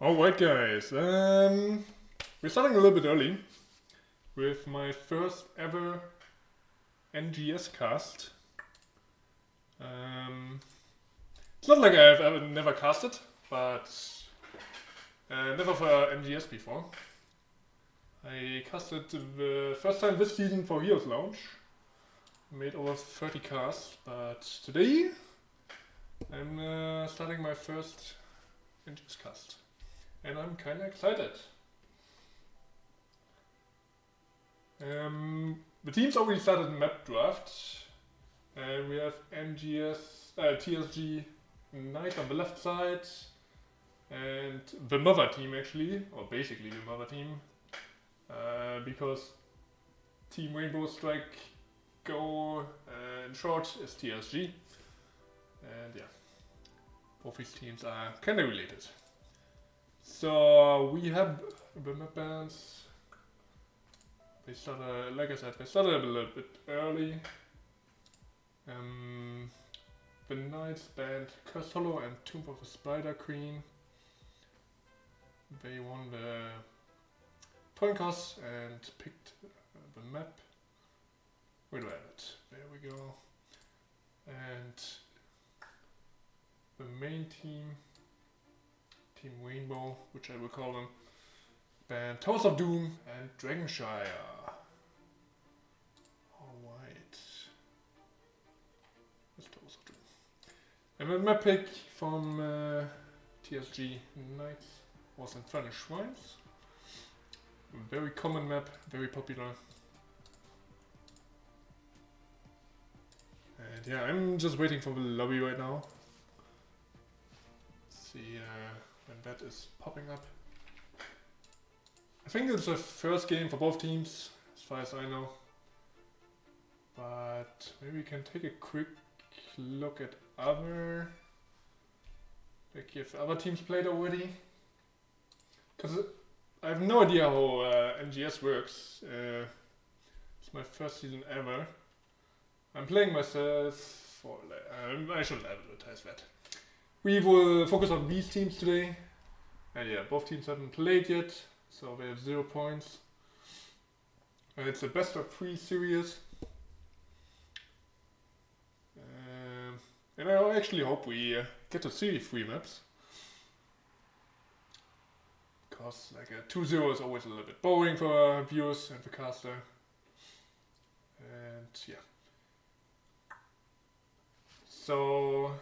Alright guys, we're starting a little bit early with my first ever NGS cast. It's not like I've ever never casted, but never for NGS before. I casted the first time this season for Heroes Lounge. Made over 30 casts, but today I'm starting my first NGS cast. And I'm kinda excited. The team's already started map draft. We have NGS, TRSG Knight on the left side, and the mother team actually, or basically the mother team, because Team Rainbow Strike Go in short is TRSG, and yeah, both these teams are kinda related. So we have the map bands. They started, like I said, they started a little bit early. The Knights banned Cursed Hollow and Tomb of the Spider Queen. They won the coin toss and picked the map. Where do I have it? There we go. And the main team, Team Rainbow, which I will call them, banned Towers of Doom and Dragonshire. Alright. That's Towers of Doom. And the map pick from TSG Knights was Infernal Shrines. Very common map, very popular. And yeah, I'm just waiting for the lobby right now. See when that is popping up. I think it's the first game for both teams, as far as I know. But maybe we can take a quick look at other... like if other teams played already. Because I have no idea how NGS works. It's my first season ever. I'm playing myself for... I shouldn't advertise that. We will focus on these teams today. And yeah, both teams haven't played yet. So they have 0 points. And it's a best of 3 series. And I actually hope we get to see 3 maps. Because like a 2-0 is always a little bit boring for viewers and the caster. And yeah. So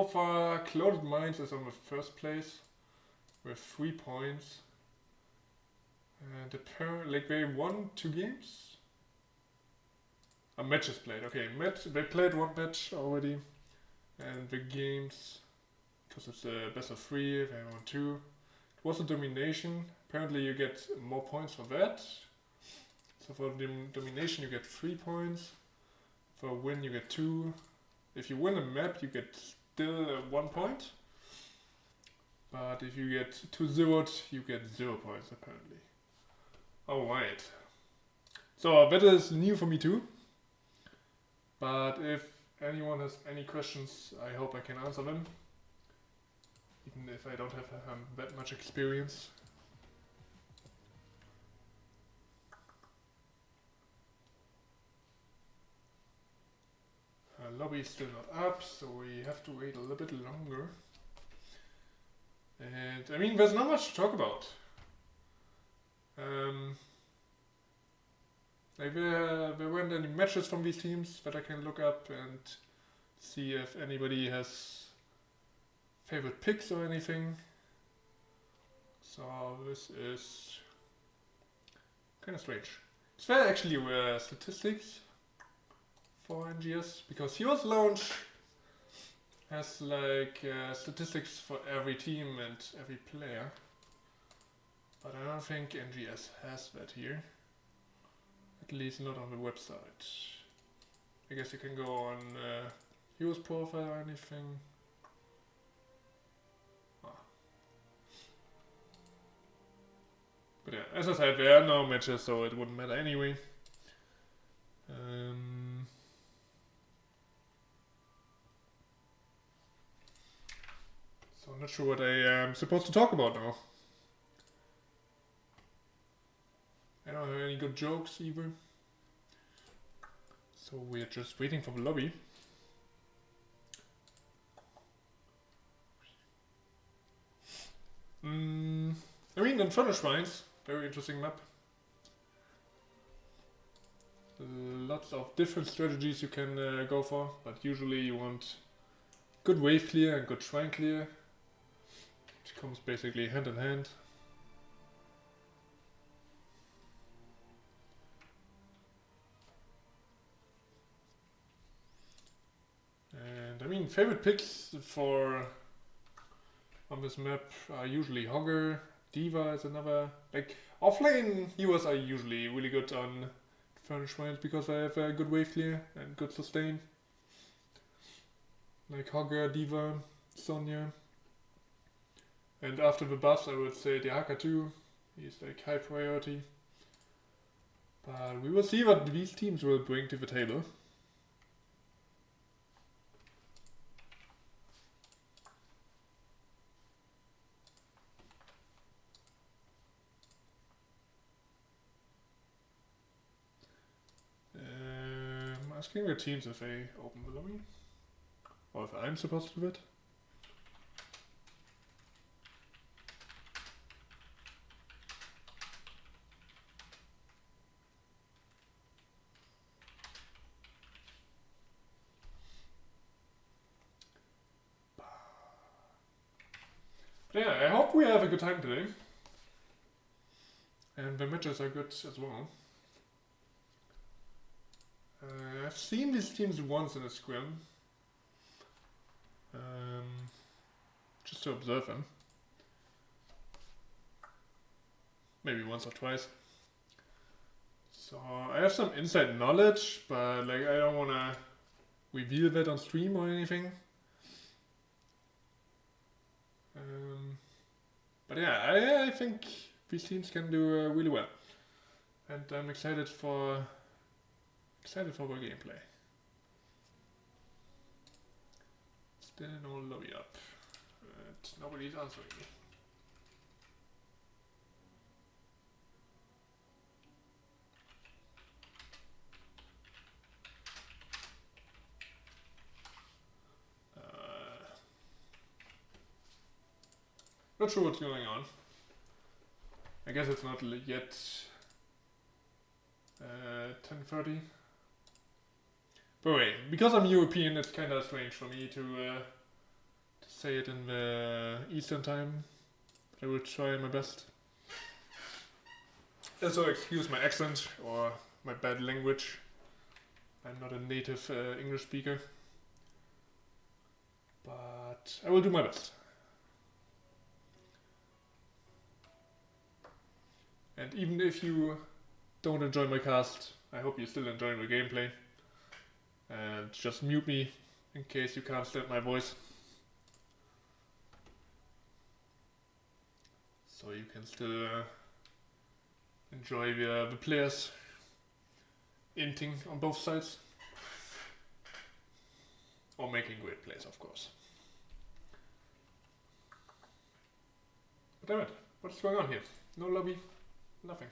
far Clouded Minds is on the first place with 3 points. And apparently, like they won 2 games? Matches played, okay, they played 1 match already. And the games, because it's a best of 3, they won 2. It was a domination, apparently you get more points for that. So for the domination you get 3 points, for a win you get 2. If you win a map you get still 1 point. But if you get 2-0'd you get 0 points apparently. Alright, so that is new for me too, but if anyone has any questions I hope I can answer them, even if I don't have that much experience. Lobby is still not up, so we have to wait a little bit longer. And I mean, there's not much to talk about. Like there weren't any matches from these teams that I can look up and see if anybody has favorite picks or anything. So this is kind of strange. Is there actually statistics for NGS? Because Heroes Lounge has like statistics for every team and every player. But I don't think NGS has that here. At least not on the website. I guess you can go on Heroes profile or anything. But yeah, as I said, there are no matches, so it wouldn't matter anyway. So I'm not sure what I am supposed to talk about now. I don't have any good jokes either. So we're just waiting for the lobby. I mean, Infernal Shrines, very interesting map. Lots of different strategies you can go for, but usually you want good wave clear and good shrine clear, which comes basically hand in hand. And I mean, favorite picks for on this map are usually Hogger, Diva is another. Like offlane heroes are usually really good on Infernal Shrines because I have a good wave clear and good sustain. Like Hogger, Diva, Sonya. And after the buffs I would say Dehaka too. He's like high priority. But we will see what these teams will bring to the table. Asking the teams if they open the lobby. Or if I'm supposed to do it. But yeah, I hope we have a good time today. And the matches are good as well. I've seen these teams once in a scrim. Just to observe them. Maybe once or twice. So I have some inside knowledge, but like I don't wanna reveal that on stream or anything. But yeah, I think these teams can do really well. And I'm excited for the gameplay. Still no lobby up. But nobody's answering me. Not sure what's going on. I guess it's not yet 10:30. But wait, because I'm European, it's kind of strange for me to say it in the Eastern time. But I will try my best. Also, excuse my accent or my bad language. I'm not a native English speaker. But I will do my best. And even if you don't enjoy my cast, I hope you still enjoy the gameplay. And just mute me in case you can't stand my voice. So you can still enjoy the players inting on both sides. Or making great plays, of course. But damn it, what's going on here? No lobby, nothing.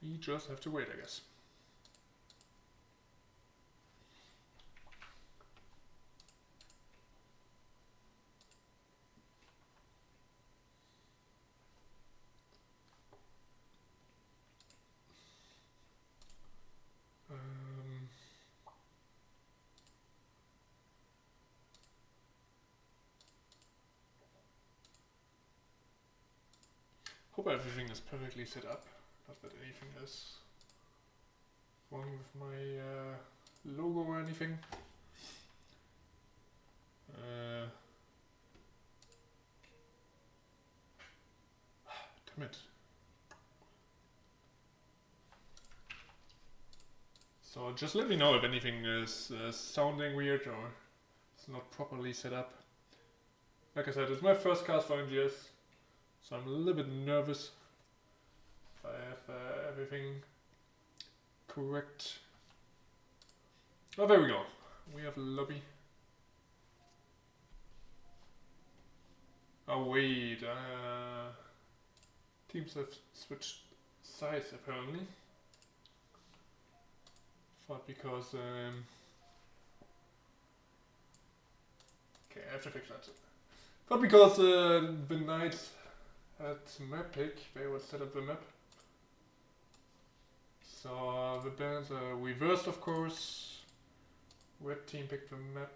We just have to wait, I guess. Hope everything is perfectly set up. Not that anything is wrong with my logo or anything. Damn it. So just let me know if anything is sounding weird or it's not properly set up. Like I said, it's my first cast for NGS, so I'm a little bit nervous if I have everything correct. Oh, there we go. We have a lobby. Oh wait, teams have switched sides apparently. Thought because okay, I have to fix that. But because the Knights had map pick, they would set up the map. So the bands are reversed, of course. Red team picked the map.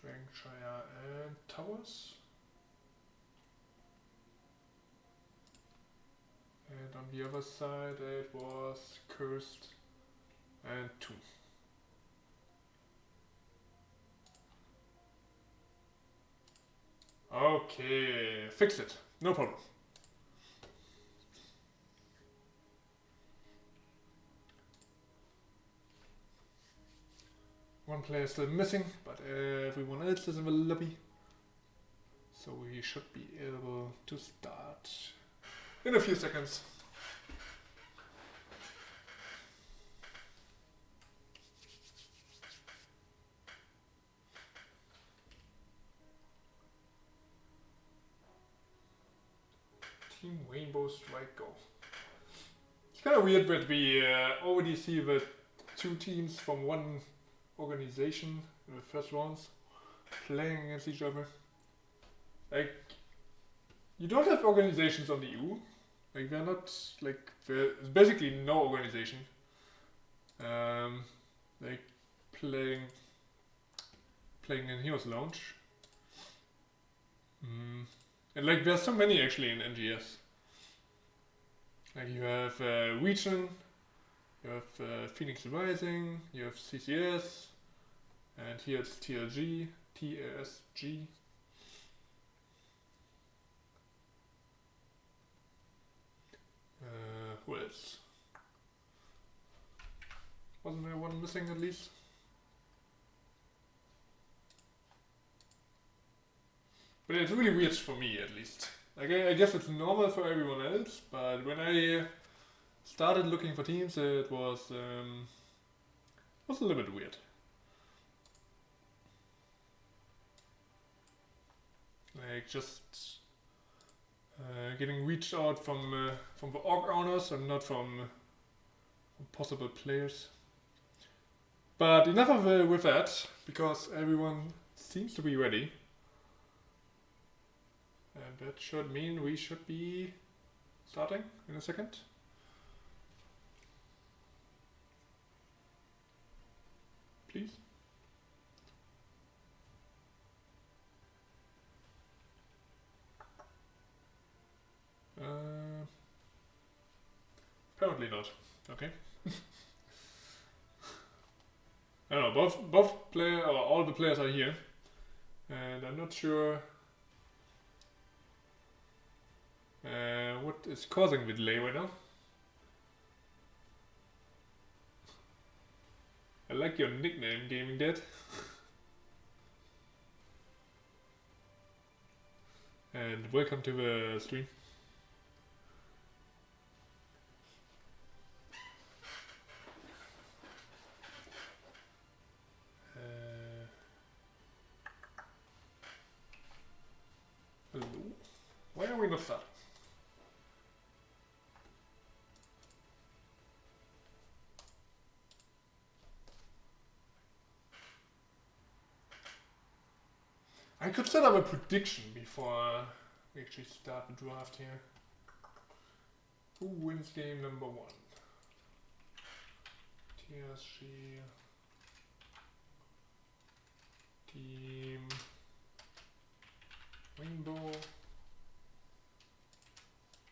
Dragonshire and Towers. And on the other side it was Cursed and 2. Okay, fix it. No problem. One player is still missing, but everyone else is in the lobby. So we should be able to start in a few seconds. Team Rainbow Strike Go. It's kind of weird that we already see the two teams from one organization in the first rounds playing against each other. Like, you don't have organizations on the EU. Like, they're not, like, there's basically no organization. Like, playing in Heroes Lounge. And like, there's so many actually in NGS. Like, you have Region, you have Phoenix Rising, you have CCS, and here it's TRSG. Who else? Wasn't there one missing at least? But it's really weird for me at least. Like, I guess it's normal for everyone else, but when I started looking for teams, it was a little bit weird. Like, just getting reached out from the org owners and not from possible players. But enough of with that, because everyone seems to be ready. And that should mean we should be starting in a second. Please. Apparently not. Okay. I don't know, both player or all the players are here. And I'm not sure what is causing the delay right now. I like your nickname, Gaming Dead. And welcome to the stream. Hello. Why are we not starting? I could set up a prediction before we actually start the draft here. Who wins game number 1? TRSG. Team Rainbow.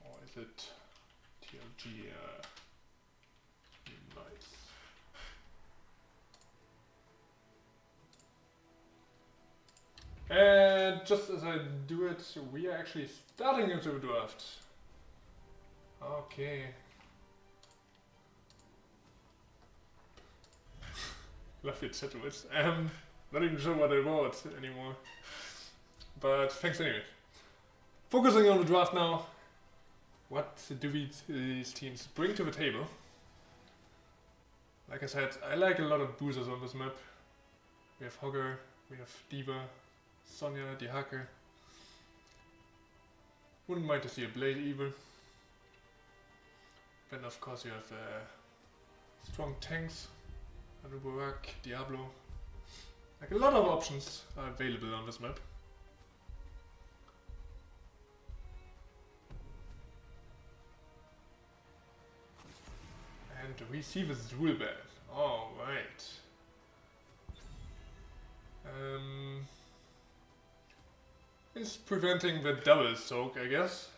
Or is it TLG? Nice. And just as I do it, we are actually starting into the draft. Okay. love your chat words. Not even sure what I wrote anymore. But thanks anyway. Focusing on the draft now. What do these teams bring to the table? Like I said, I like a lot of boosters on this map. We have Hogger, we have Diva, Sonya, the Hacker. Wouldn't mind to see a Blade either. Then of course you have strong tanks, Anubarak, Diablo. Like a lot of options are available on this map. And Receiver's Dual Ban. Alright. It's preventing the double soak, I guess,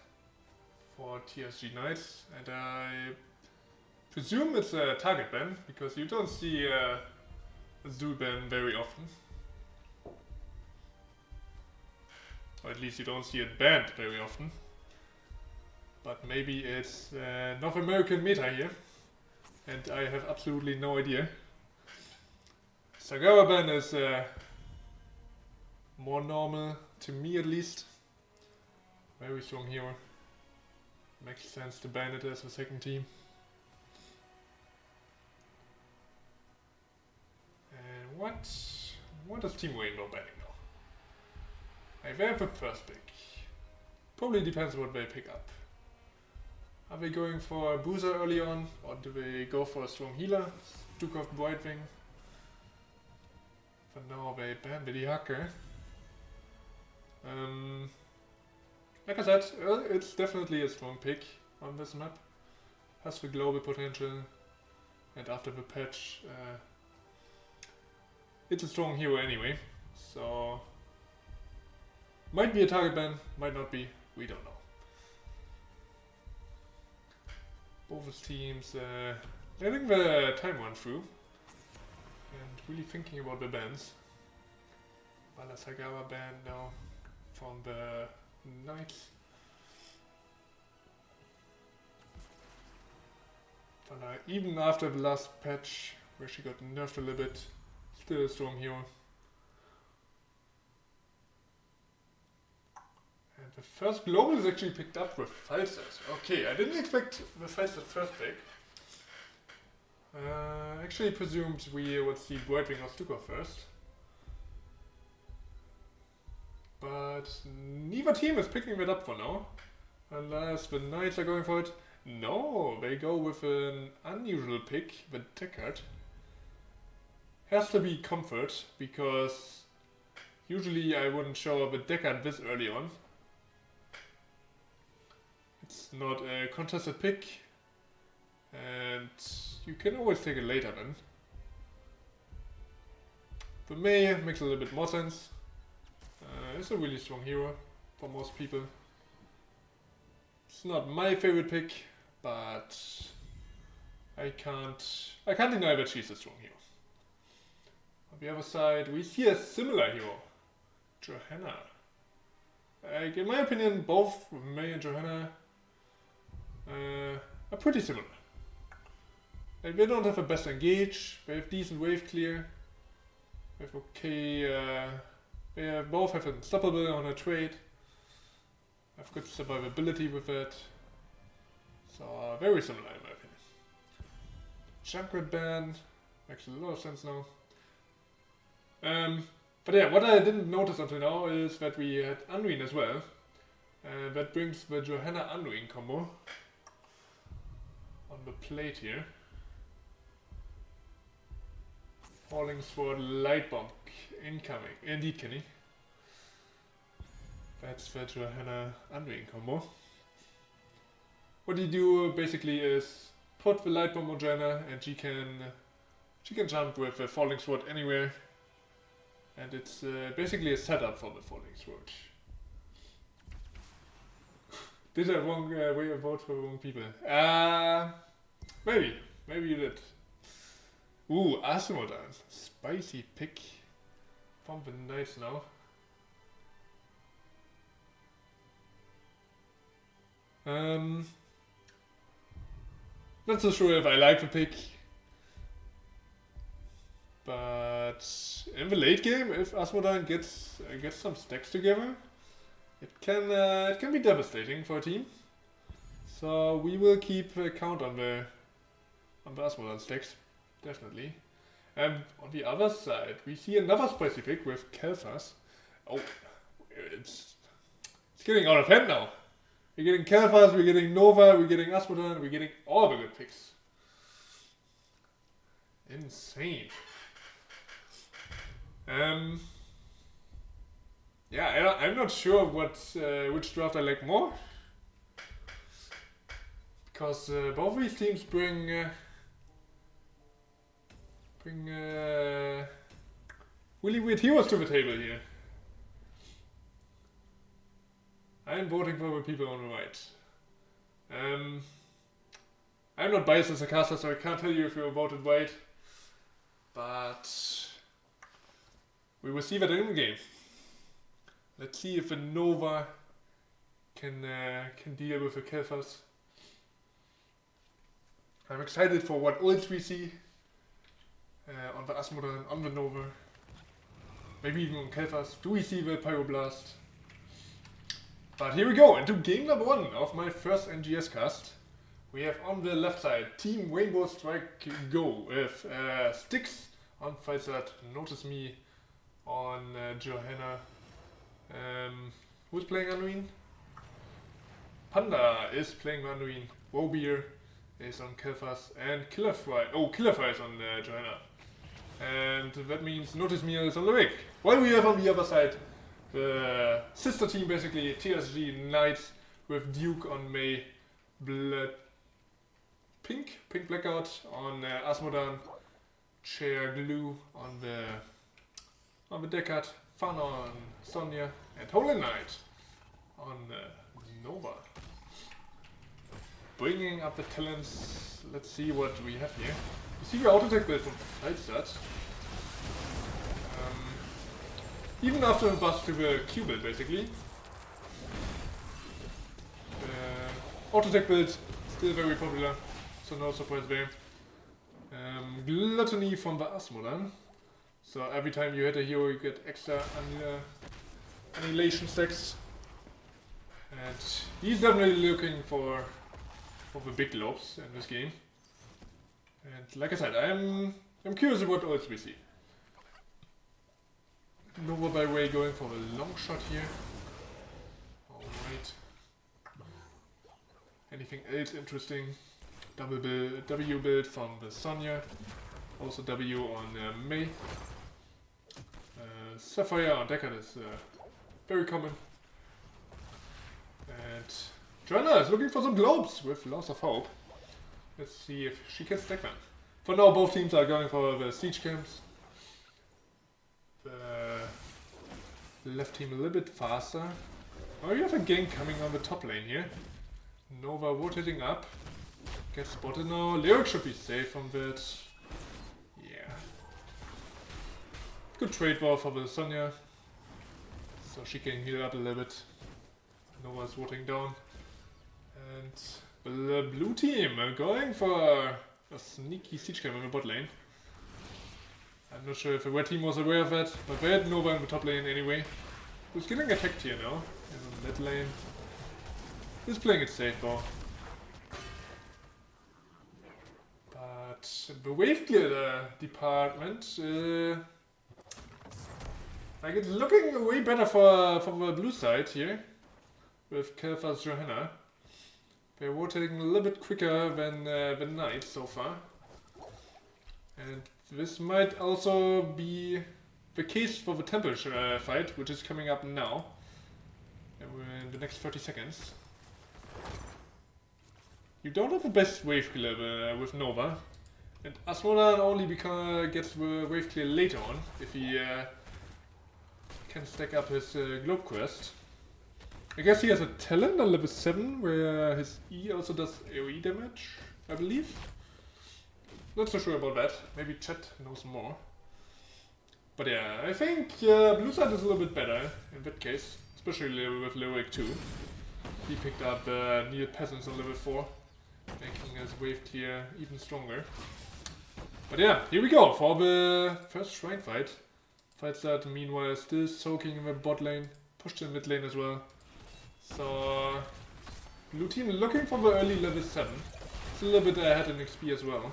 for TRSG Knights. And I presume it's a target ban, because you don't see a Dual Ban very often. Or at least you don't see it banned very often. But maybe it's North American meta here. And I have absolutely no idea. Sagara ban is more normal, to me at least. Very strong hero. Makes sense to ban it as a second team. And what is Team Rainbow banning now? I have a first pick. Probably depends what they pick up. Are they going for a booster early on, or do they go for a strong healer? Duke of Brightwing. For now they ban the Hacker. Like I said, it's definitely a strong pick on this map. Has the global potential, and after the patch, it's a strong hero anyway. So might be a target ban, might not be. We don't know. Both teams letting the time run through and really thinking about the bans. Balasagara ban now from the Knights. Even after the last patch, where she got nerfed a little bit, still a strong hero. And the first global is actually picked up with Falstad. Okay, I didn't expect the Falstad first pick. Actually presumed we would see Brightwing or Stuka first. But neither team is picking that up for now. Unless the Knights are going for it. No, they go with an unusual pick, the Deckard. Has to be Comfort, because usually I wouldn't show up a Deckard this early on. It's not a contested pick, and you can always take it later then. For me, makes a little bit more sense. It's a really strong hero for most people. It's not my favorite pick, but I can't deny that she's a strong hero. On the other side, we see a similar hero, Johanna. In my opinion, both May and Johanna are pretty similar. Like, they don't have the best engage, they have decent wave clear, they have okay, they both have unstoppable on a trade, have good survivability with it, so very similar in my opinion. Junkrat ban makes a lot of sense now. But yeah, what I didn't notice until now is that we had Unruin as well. And that brings the Johanna Unruin combo on the plate here. Falling Sword Light Bomb incoming. Indeed, Kenny. That's the Johanna Unruin combo. What you do basically is put the Light Bomb on Johanna, and she can jump with the Falling Sword anywhere. And it's basically a setup for the Falling Sword. Did I wrong way of vote for the wrong people? Maybe you did. Ooh, Asimodans. Spicy pick from the Knights now. Not so sure if I like the pick, but But in the late game, if Asmodan gets some stacks together, it can be devastating for a team. So we will keep count on the Asmodan stacks, definitely. And on the other side, we see another spicy pick with Kel'Thas. Oh, it's getting out of hand now. We're getting Kel'Thas, we're getting Nova, we're getting Asmodan, we're getting all the good picks. Insane. Yeah, I'm not sure which draft I like more. Because both these teams bring really weird heroes to the table here. I'm voting for the people on the right. I'm not biased as a caster, so I can't tell you if you voted right. But we will see that in the game. Let's see if the Nova can deal with the Kel'Thas. I'm excited for what ults we see on the Asmodan, on the Nova. Maybe even on Kel'Thas. Do we see the Pyroblast? But here we go, into game number 1 of my first NGS cast. We have on the left side Team Rainbow Strike Go with Styx on Falsat, Notice Me on Johanna. Who's playing Anduin? Panda is playing Anduin. Wobeer is on Kel'Thas and Killerfry. Oh, Killerfry is on Johanna. And that means Notice Me is on the Rick. While we have on the other side the sister team, basically TRSG Knights with Duke on May, Pink Blackout on Asmodan, Chair Glue on the Deckard, Fun on Sonya, and Holy Knight on Nova. Bringing up the talents, let's see what we have here. You see the auto attack build from Falsat. Even after a buff to the Q build, basically. Auto attack build still very popular, so no surprise there. Gluttony from the Asmodan. So every time you hit a hero, you get extra annihilation stacks. And he's definitely looking for the big globes in this game. And like I said, I'm curious about what else we see. Nova by way going for a long shot here. Alright. Anything else interesting? W build from the Sonya. Also W on May. Sapphire on Deckard is very common. And Joanna is looking for some globes with Loss of Hope. Let's see if she can stack them. For now, both teams are going for the siege camps. The left team a little bit faster. Oh, you have a gank coming on the top lane here. Nova rotating up. Gets spotted now. Lyric should be safe from that. Yeah. Good trade ball for the Sonya. So she can heal up a little bit. Nova's rotating down. And the blue team are going for a sneaky siege camp in the bot lane. I'm not sure if the red team was aware of that, but they had Nova in the top lane anyway. Who's getting attacked here now? In the mid lane. He's playing it safe though. But the wave clear department, like it's looking way better for the blue side here. With Kel'Thas Johanna. They're rotating a little bit quicker than the Knights so far. And this might also be the case for the Temple fight, which is coming up now. In the next 30 seconds. You don't have the best wave clear with Nova. And Asmodan only gets the wave clear later on, if he can stack up his globe quest. I guess he has a talent on level 7, where his E also does AoE damage, I believe. Not so sure about that. Maybe chat knows more. But yeah, I think blue side is a little bit better in that case, especially with Lyric 2. He picked up Neil Peasants on level 4, making his wave clear even stronger. But yeah, here we go for the first shrine fight. Fight start, meanwhile, still soaking in the bot lane, pushed in mid lane as well. So, blue team looking for the early level 7. It's a little bit ahead in XP as well.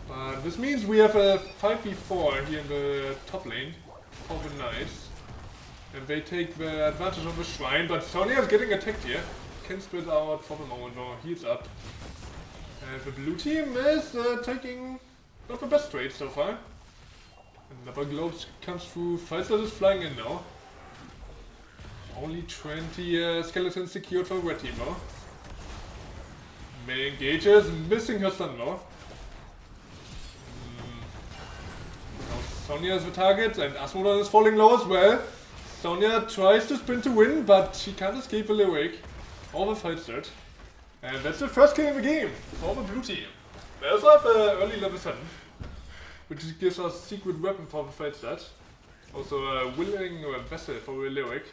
But this means we have a 5v4 here in the top lane for the knights. And they take the advantage of the shrine, but Sonya is getting attacked here. Can split out for the moment, no, heals up. And the blue team is taking not the best trade so far. Another globe comes through, Fighter is flying in now. Only 20 skeletons secured for the red team though. May engages, missing her stun though. Now Sonya is the target and Asmodan is falling low as well. Sonya tries to sprint to win, but she can't escape the Lyric or the fight start. And that's the first kill in the game for the blue team. They also have early level 7, which gives us secret weapon for the fight start. Also a willing vessel for the Lyric.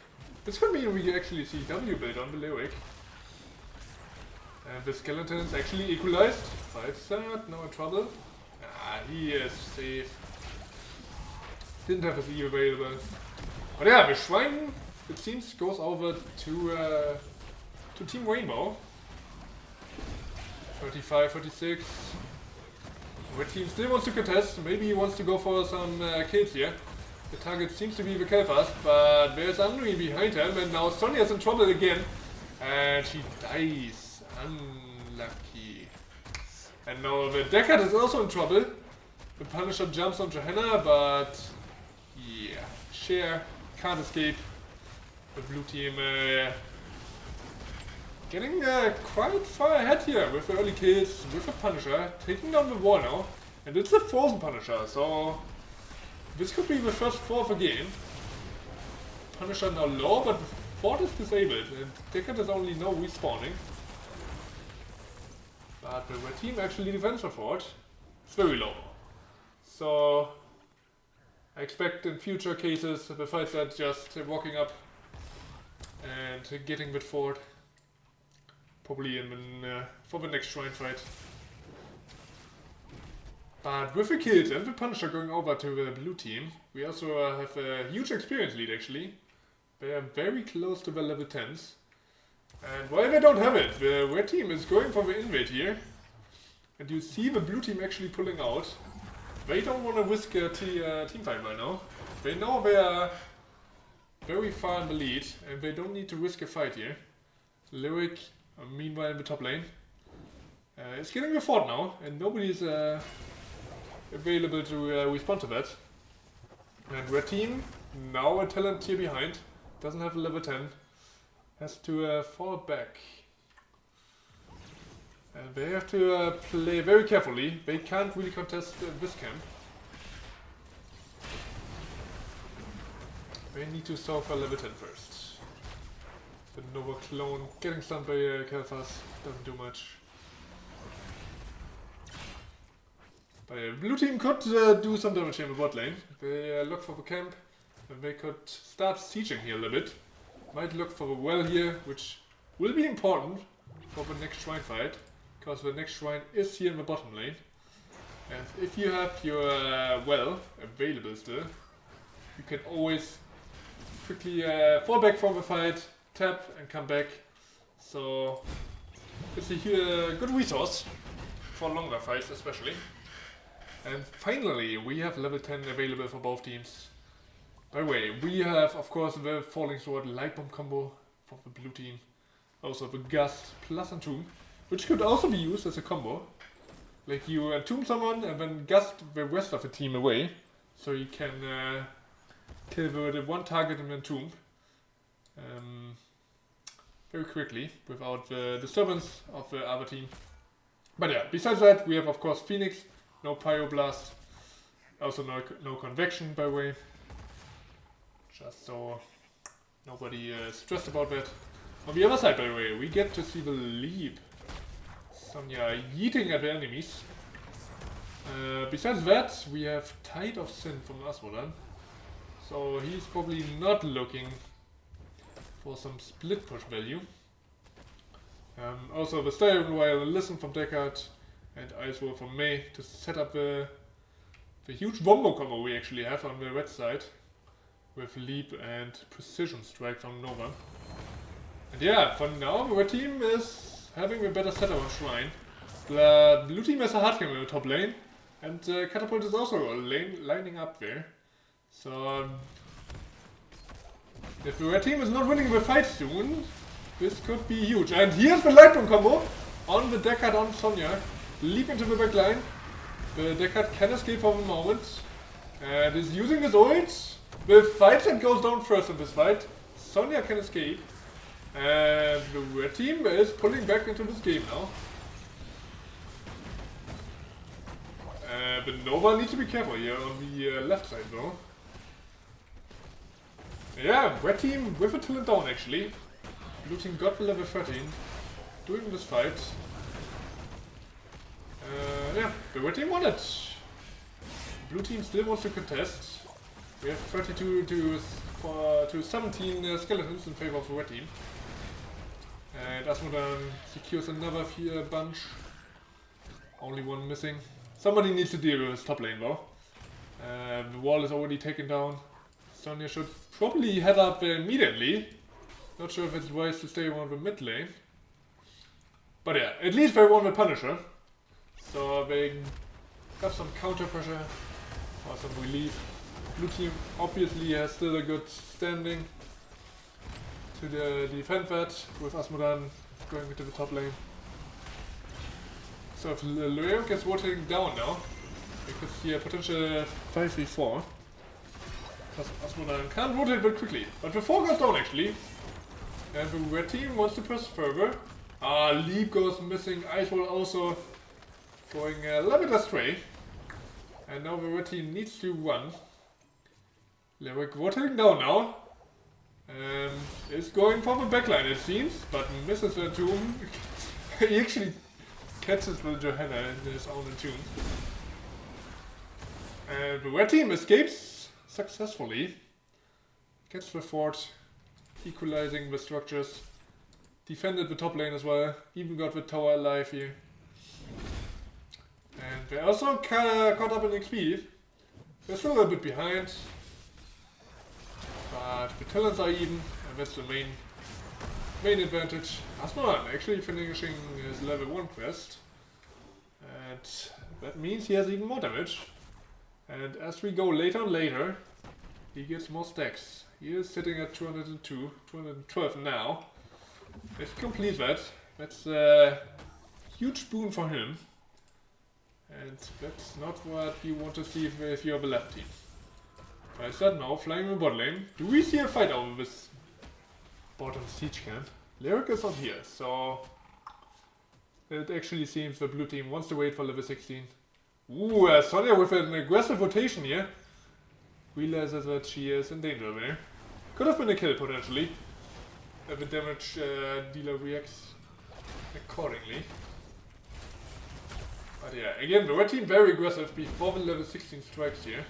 This could mean we actually see W build on the Lyric. And the skeleton is actually equalized. Fight start, no trouble. Ah, he is safe. Didn't have his E available. But yeah, the shrine, it seems, goes over to Team Rainbow. 35, 36. Red team still wants to contest, maybe he wants to go for some kills here. The target seems to be the Kelfast, but there's Andri behind him, and now Sonya's in trouble again. And she dies. Unlucky. And now the Deckard is also in trouble. The Punisher jumps on Johanna, but yeah, Cher can't escape. The blue team getting quite far ahead here with the early kills, with the Punisher, taking down the wall now. And it's a frozen Punisher, so this could be the first 4 of the game. Punisher now low, but Fort is disabled, and Deckard is only now respawning. But the red team actually defends the Fort. It's very low. So I expect in future cases the fights are just walking up and getting with Fort. Probably for the next shrine fight. But with the kills and the Punisher going over to the blue team, we also have a huge experience lead actually. They are very close to the level 10s. And while they don't have it, the red team is going for the invade here. And you see the blue team actually pulling out. They don't want to risk a team fight right now. They know they are very far in the lead and they don't need to risk a fight here. Lyric, meanwhile in the top lane, is getting the fort now and nobody is available to respond to that. And red team, now a talent tier behind, doesn't have a level 10, has to fall back. And they have to play very carefully, they can't really contest this camp. They need to solve a level 10 first. The Nova clone getting stunned by Kelfas doesn't do much. But blue team could do some damage here in the bot lane. They look for the camp and they could start sieging here a little bit. Might look for the well here, which will be important for the next shrine fight. Because the next shrine is here in the bottom lane. And if you have your well available still, you can always quickly fall back from the fight, tap and come back. So it's a good resource for longer fights especially. And finally we have level 10 available for both teams. By the way, we have of course the Falling Sword Light Bomb combo for the blue team. Also the Gust plus Entomb, which could also be used as a combo. Like you entomb someone and then gust the rest of the team away. So you can kill the one target and entomb very quickly without the disturbance of the other team. But yeah, besides that we have of course Phoenix, no Pyroblast, also no Convection by the way. Just so nobody is stressed about that. On the other side by the way, we get to see the leap. Sonya yeeting at the enemies. Besides that, we have Tide of Sin from Asmodan. So he's probably not looking for some split push value. Also the Styron while Listen from Deckard and Ice Wall from May to set up the huge Wombo combo we actually have on the red side with Leap and Precision Strike from Nova. And yeah, for now the red team is having a better setup on Shrine. The blue team has a hard game in the top lane, and Catapult is also lining up there. So if the red team is not winning the fight soon, this could be huge. And here's the Lightning combo on the Deckard on Sonya. Leap into the back line. The Deckard can escape for the moment and is using his ult. The fight that goes down first in this fight. Sonya can escape. And the red team is pulling back into this game now. But Nova needs to be careful here on the left side though. Yeah, red team with a talent down actually. Blue team got the level 13 doing this fight. Yeah, the red team won it. Blue team still wants to contest. We have 32 to 17 skeletons in favor of the red team. And Asmodan secures another bunch. Only one missing. Somebody needs to deal with his top lane though. The wall is already taken down. Sonya should probably head up immediately. Not sure if it's wise to stay around the mid lane. But yeah, at least they won the Punisher. So they have some counter pressure or some relief. Blue team obviously has still a good standing to defend that with Asmodan going into the top lane. So if Loew gets rotating down now, we could see a potential 5v4. Because Asmodan can't rotate very quickly. But the 4 goes down actually. And the red team wants to press further. Leap goes missing. Ice Wall also going a little bit astray. And now the red team needs to run. Lyric rotating down now. Is going for the backline it seems, but misses the tomb. He actually catches the Johanna in his own tomb. And the red team escapes successfully. Gets the fort, equalizing the structures. Defended the top lane as well, even got the tower alive here. And they also caught up in XP. They're still a little bit behind. But the talents are even, and that's the main advantage. Asmodan actually finishing his level 1 quest. And that means he has even more damage. And as we go later and later, he gets more stacks. He is sitting at 202, 212 now. If he completes that, that's a huge boon for him. And that's not what you want to see if you're the left team. I said now, flying in bot lane. Do we see a fight over this bottom siege camp? Lyric is not here, so it actually seems the blue team wants to wait for level 16. Ooh, Sonya with an aggressive rotation here. Realizes that she is in danger there. Could have been a kill potentially. If the damage dealer reacts accordingly. But yeah, again, the red team very aggressive before the level 16 strikes here.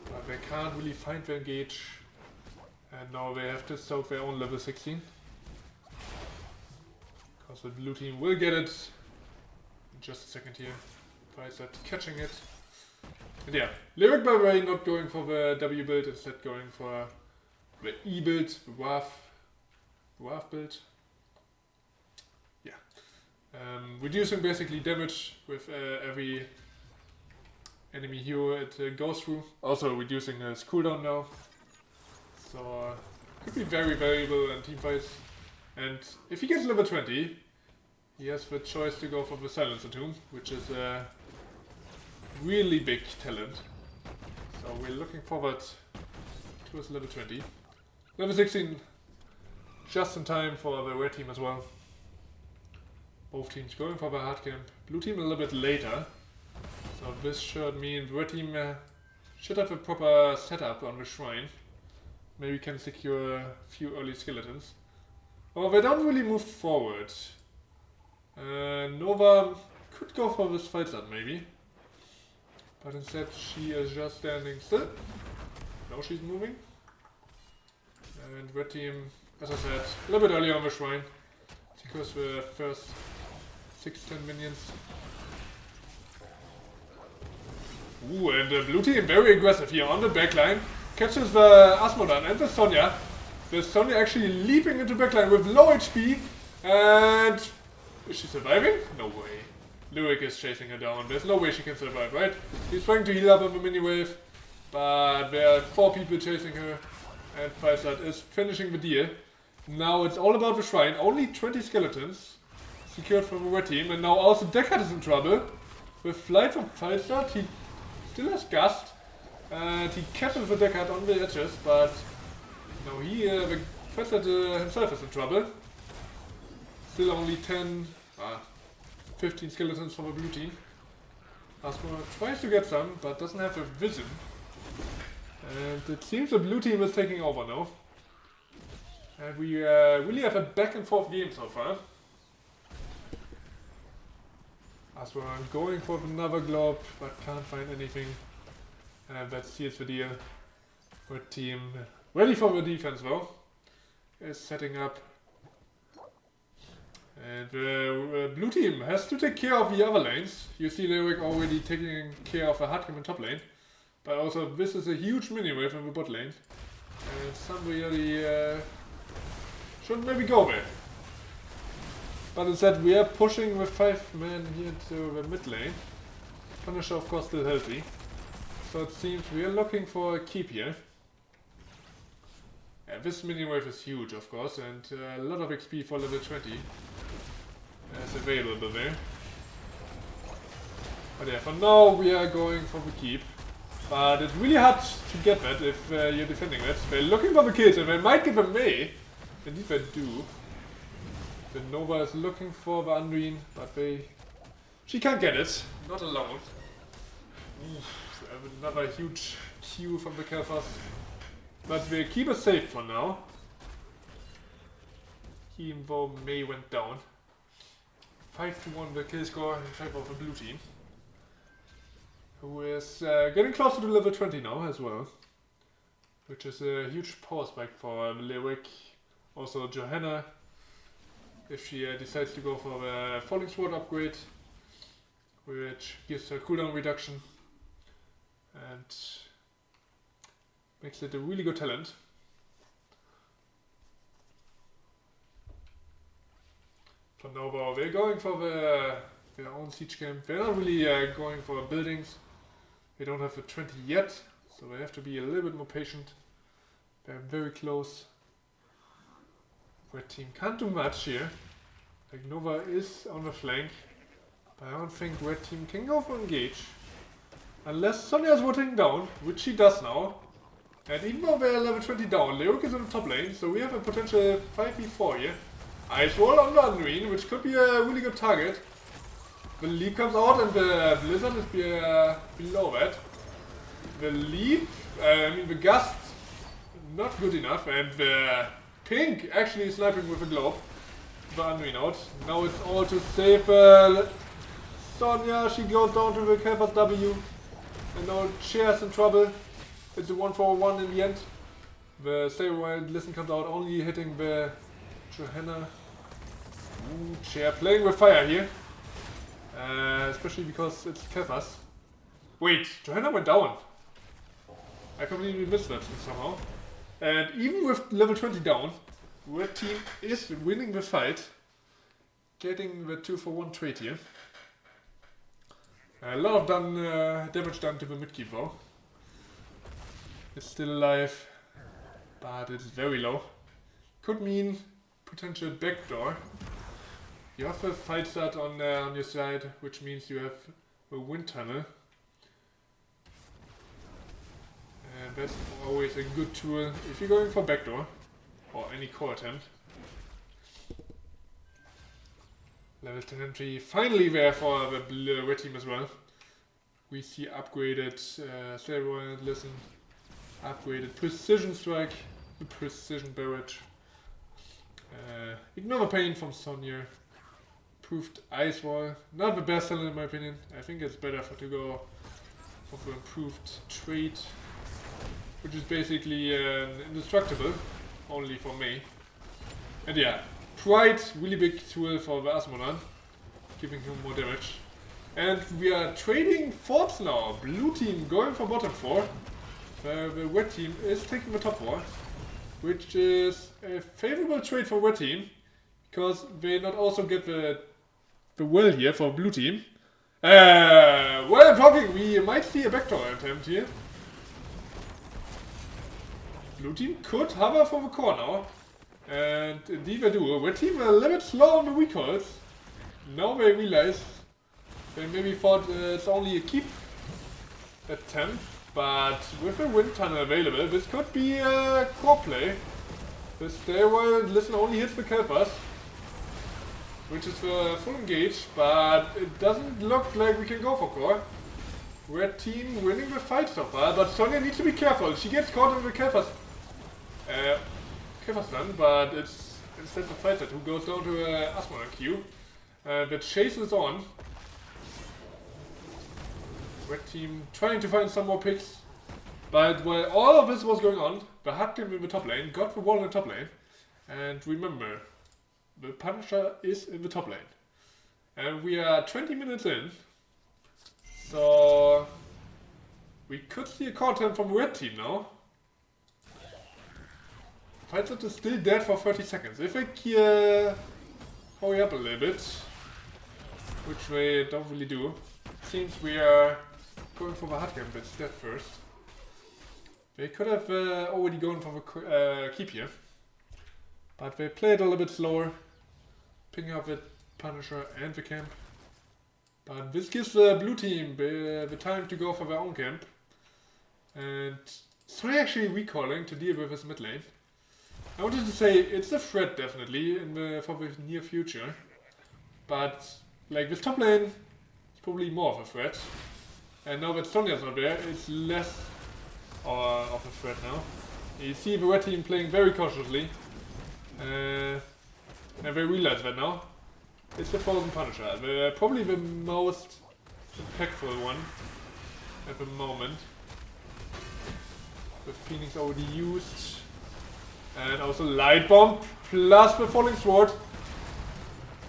But they can't really find the engage. And now they have to soak their own level 16. Because the blue team will get it in just a second here. Tries at catching it. And yeah, Lyric by the way not going for the W build, instead going for the E build, the WAF build. Yeah. Reducing basically damage with every enemy hero it goes through. Also reducing his cooldown now. So could be very valuable in team fights. And if he gets level 20, he has the choice to go for the Silencer Tomb, which is a really big talent. So we're looking forward to his level 20. Level 16 just in time for the red team as well. Both teams going for the hard camp. Blue team a little bit later. So this should mean the red team should have a proper setup on the shrine. Maybe can secure a few early skeletons. Oh, they don't really move forward. Nova could go for this fight start maybe. But instead she is just standing still. Now she's moving. And red team, as I said, a little bit earlier on the shrine. Curse the first 6-10 minions. Ooh, and the blue team very aggressive here on the backline. Catches the Asmodan and the Sonya. The Sonya actually leaping into backline with low HP. And is she surviving? No way. Lyric is chasing her down. There's no way she can survive, right? He's trying to heal up on the mini wave, but there are 4 people chasing her. And Falstad is finishing the deal. Now it's all about the shrine. Only 20 skeletons secured from the red team. And now also Deckard is in trouble. With flight from Falstad, he still has Gust. And he catches the Deckard on the edges, but now the Falstad himself is in trouble. Still only 15 skeletons from the blue team. Asmo tries to get some, but doesn't have a vision. And it seems the blue team is taking over now. And we really have a back and forth game so far. Asmo going for another globe, but can't find anything. And that seals the deal. Red team ready for the defense though. Is setting up. And the blue team has to take care of the other lanes. You see Lyric already taking care of a hardcam in top lane. But also this is a huge mini-wave in the bot lane. And somebody should maybe go there. But instead we are pushing with 5 men here into the mid lane. Punisher of course still healthy. So it seems we are looking for a keep here. Yeah, this mini-wave is huge of course, and a lot of XP for level 20 is available there. But yeah, for now we are going for the keep. But it's really hard to get that if you're defending that. They're looking for the kills and they might give them May. Indeed they do. The Nova is looking for the Anduin, but she can't get it. Not alone. Another huge Q from the Kelfas. But the keep is safe for now. Even though May went down. 5-1 the kill score in favor of the blue team. Who is getting closer to level 20 now as well. Which is a huge power spike for Lyric. Also Johanna, if she decides to go for the Falling Sword upgrade, which gives her cooldown reduction and makes it a really good talent. For Nova, they're going for their own siege camp. They're not really going for buildings. They don't have a 20 yet, so they have to be a little bit more patient. They're very close. Red team can't do much here. Like Nova is on the flank, but I don't think red team can go for engage. Unless Sonya is watering down, which she does now. And even though they're level 20 down, Lyric is in the top lane, so we have a potential 5v4 here. Ice Wall on the Unreal, which could be a really good target. The leap comes out and the Blizzard is below that. The leap, the gust, not good enough, and the pink actually sniping with a globe. The Unreal out. Now it's all to save Sonya, she goes down to the Kelpers W. And now Chair's in trouble. It's a 1-for-1 in the end. The Stay Wild Listen comes out, only hitting the Johanna. Ooh, Chair playing with fire here. Especially because it's Kelpers. Wait, Johanna went down. I completely missed that somehow. And even with level 20 down, red team is winning the fight. Getting the 2-for-1 trade here. A lot of damage done to the midkeep though. It's still alive, but it's very low. Could mean potential backdoor. You have a fight start on your side, which means you have a wind tunnel. And that's always a good tool if you're going for backdoor or any core attempt. Level 10 entry finally there for the red team as well. We see upgraded Steroid Listen, upgraded Precision Strike, Precision Barrage, Ignore the Pain from Sonya, improved Ice Wall, not the best talent in my opinion. I think it's better to go for improved Trait, which is basically indestructible, only for me. And yeah, quite really big tool for the Asmodan, giving him more damage. And we are trading forts now. Blue team going for bottom 4. The red team is taking the top 4, which is a favorable trade for red team, because they not also get the well here for blue team. While I'm talking, we might see a backdoor attempt here. Blue team could hover for the core now. And indeed they do. Red team a little bit slow on the recoils. Now they realize they maybe thought it's only a keep attempt, but with a wind tunnel available, this could be a core play. The stairwell listen only hits the Kelpers, which is full engage, but it doesn't look like we can go for core. Red team winning the fight so far, but Sonya needs to be careful. She gets caught in the Kelpers stun, but it's instead the fighter who goes down to Asmon Q. The chase is on. Red team trying to find some more picks, but while all of this was going on, the hard game in the top lane got the wall in the top lane, and remember, the Punisher is in the top lane, and we are 20 minutes in, so we could see a core attempt from red team now. Fightset is still dead for 30 seconds. If they hurry up a little bit, which they don't really do, seems we are going for the hard game instead first. They could have already gone for the keep here, but they played a little bit slower, picking up the Punisher and the camp. But this gives the blue team the time to go for their own camp, and so they're actually recalling to deal with this mid lane. I wanted to say it's a threat definitely for the near future, but like this top lane is probably more of a threat, and now that Sonya's not there, it's less of a threat now. You see the red team playing very cautiously, and they realize that now. It's the Frozen Punisher, probably the most impactful one at the moment. The Phoenix already used. And also Light Bomb plus the Falling Sword.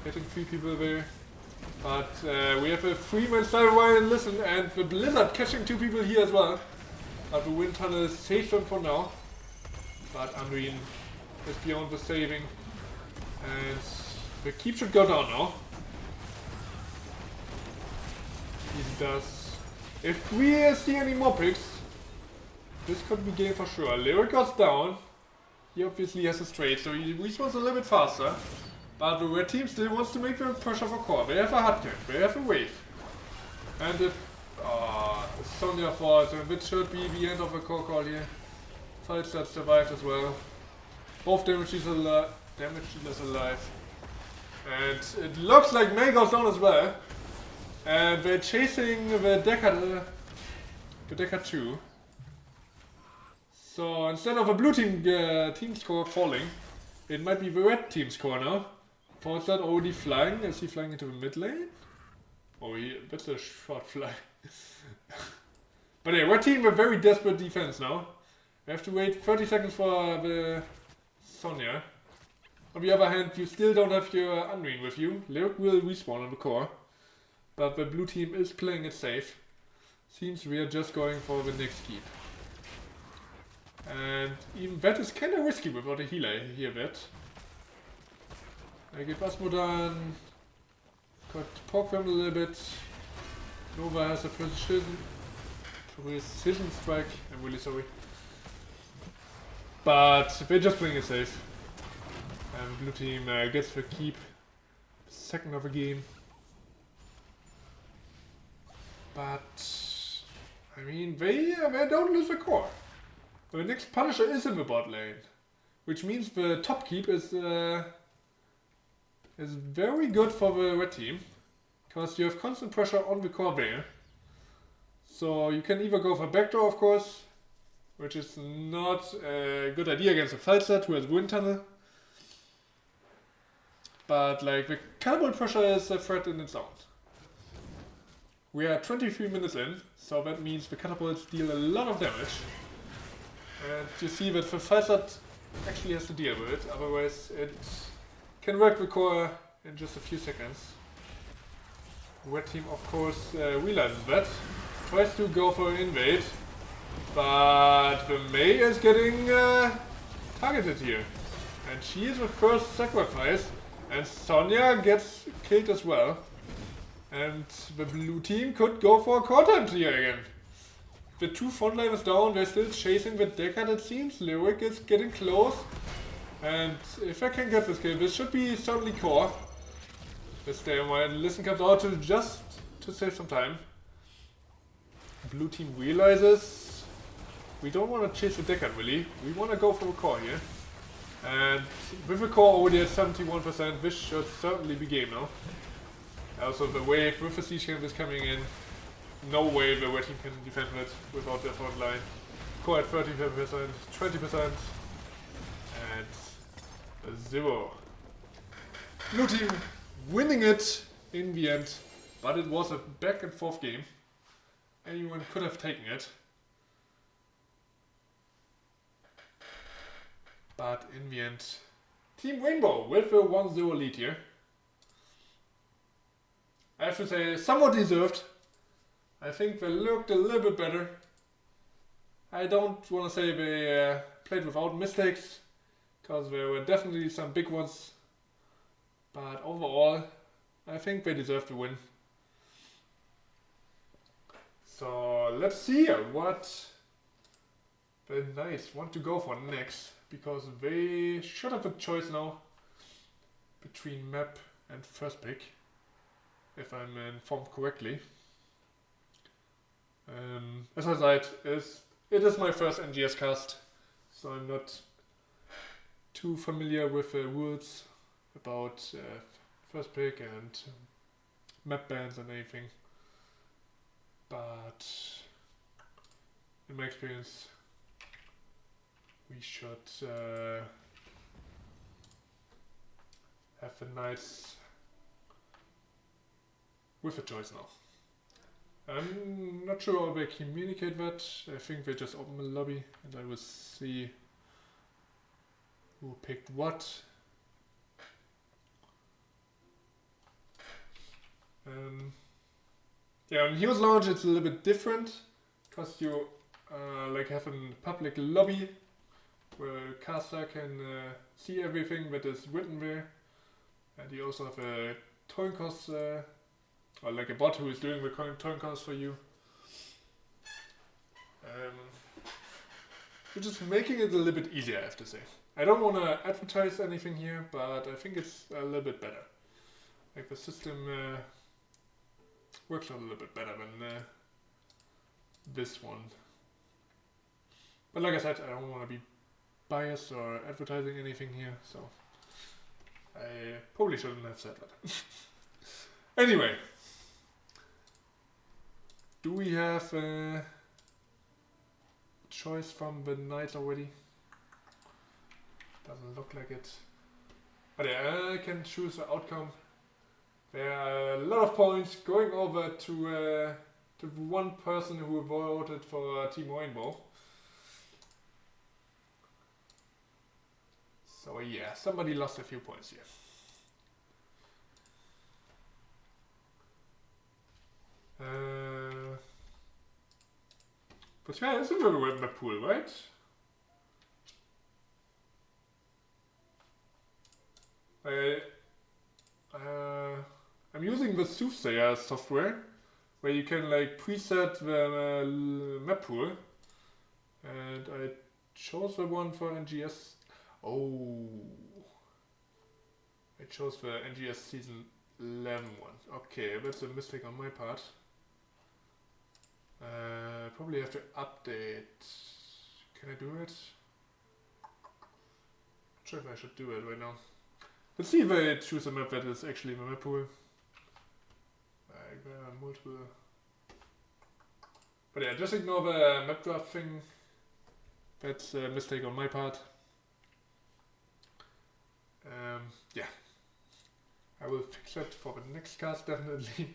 Hitting 3 people there. But we have a 3-man Cyberwire and Listen, and the Blizzard catching 2 people here as well. But the Wind Tunnel saves them for now. But Unreal is beyond the saving. And the keep should go down now. He does. If we see any more picks, this could be game for sure. Lyric goes down. He obviously has a straight, so he respawns a little bit faster. But the red team still wants to make the pressure for core. They have a hard camp, they have a wave. And if Sonya falls, and this should be the end of the core call here. Falstad survived as well. Both damage dealers alive. And it looks like May goes down as well. And they're chasing the Decker 2. So instead of a blue team team score falling, it might be the red team score now. Falstad already flying. Is he flying into the mid lane? Oh, that's a short fly. But yeah, red team a very desperate defense now. We have to wait 30 seconds for the Sonya. On the other hand, you still don't have your Unreal with you. Lyric will respawn on the core. But the blue team is playing it safe. Seems we are just going for the next keep. And even that is kind of risky without a healer here, that. I give Asmodan. Got poke them a little bit. Nova has a precision strike. I'm really sorry. But they're just playing it safe. And blue team gets the keep. Second of the game. But I mean, they don't lose the core. The next Punisher is in the bot lane, which means the top keep is very good for the red team, because you have constant pressure on the core there. So you can either go for backdoor, of course, which is not a good idea against a Falstad who has Wind Tunnel. But like the catapult pressure is a threat in its own. We are 23 minutes in, so that means the catapults deal a lot of damage. And you see that the Falstad actually has to deal with it, otherwise it can work the core in just a few seconds. Red team, of course, realizes that. Tries to go for an invade. But the Mei is getting targeted here. And she is the first sacrifice. And Sonya gets killed as well. And the blue team could go for a core attempt here again. The two frontliners down, they're still chasing the Deckard it seems. Lyric is getting close. And if I can get this kill, this should be certainly core. Let's stay on while Listen comes out just to save some time. Blue team realizes we don't want to chase the Deckard really. We want to go for the core here. And with the core already at 71%, this should certainly be game now. Also the wave with the siege camp is coming in. No way the red team can defend it without their front line. Core at 35%, 20%, and 0. Blue team winning it in the end, but it was a back and forth game. Anyone could have taken it. But in the end, Team Rainbow with a 1-0 lead here. I have to say, somewhat deserved. I think they looked a little bit better. I don't want to say they played without mistakes, because there were definitely some big ones. But overall, I think they deserved to win. So let's see what the Knights want to go for next, because they should have a choice now between map and first pick, if I'm informed correctly. As I said, it is my first NGS cast, so I'm not too familiar with the rules about first pick and map bans and anything. But in my experience, we should have the Knights with a choice now. I'm not sure how they communicate that. I think they just open the lobby and I will see who picked what. Yeah, on Heroes Lounge it's a little bit different, because you like have a public lobby where a caster can see everything that is written there, and you also have a coin cost, or like a bot who is doing the coin cost for you, which is making it a little bit easier, I have to say. I don't want to advertise anything here, but I think it's a little bit better. Like the system works a little bit better than this one. But like I said, I don't want to be biased or advertising anything here, so I probably shouldn't have said that. Anyway, do we have a choice from the Knights already? Doesn't look like it. But yeah, I can choose the outcome. There are a lot of points going over to one person who voted for Team Rainbow. So yeah, somebody lost a few points here. But yeah, it's a little red map pool, right? I'm using the Soothsayer software, where you can like preset the map pool, and I chose the one for NGS. Oh, I chose the NGS season 11 one. Okay, that's a mistake on my part. Probably have to update. Can I do it? Not sure if I should do it right now. Let's see if I choose a map that is actually my map pool. Like multiple. But yeah, just ignore the map draft thing. That's a mistake on my part. Yeah, I will fix that for the next cast definitely.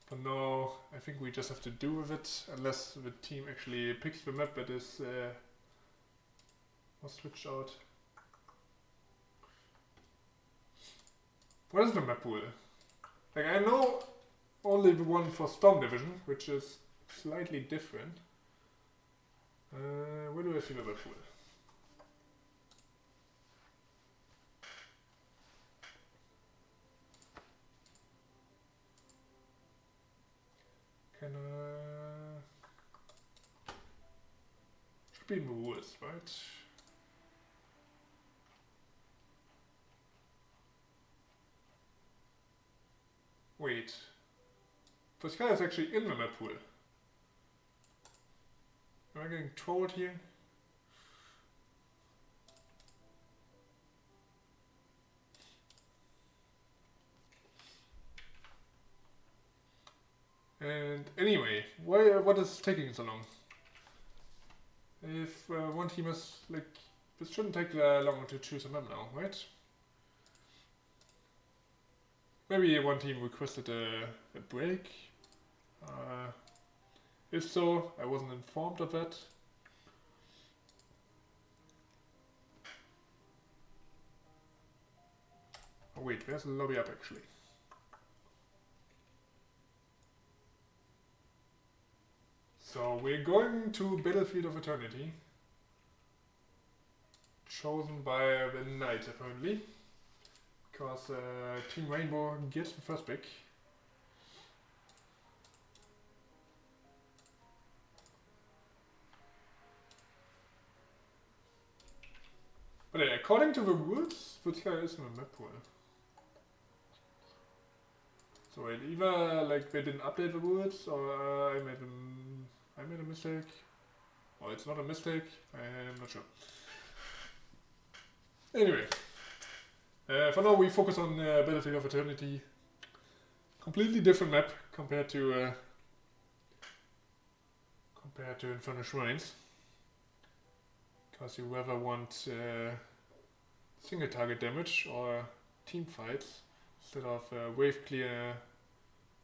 For now, I think we just have to do with it, unless the team actually picks the map that is or switch out. What is the map pool? Like, I know only the one for Storm Division, which is slightly different. Where do I see the map pool? Can I... Should be in the rules, right? Wait. The sky is actually in the map pool. Am I getting trolled here? And anyway, what is taking so long? If one team is like, this shouldn't take long to choose a map now, right? Maybe one team requested a break. If so, I wasn't informed of that. Oh wait, there's a lobby up actually. So we're going to Battlefield of Eternity. Chosen by the Knight apparently. Because Team Rainbow gets the first pick. But yeah, according to the rules, the guy is in the map pool. So it either like they didn't update the rules, or I made a mistake, or it's not a mistake. I'm not sure. Anyway, for now we focus on Battlefield of Eternity. Completely different map compared to Infernal Shrines, because you rather want single target damage or team fights instead of wave clear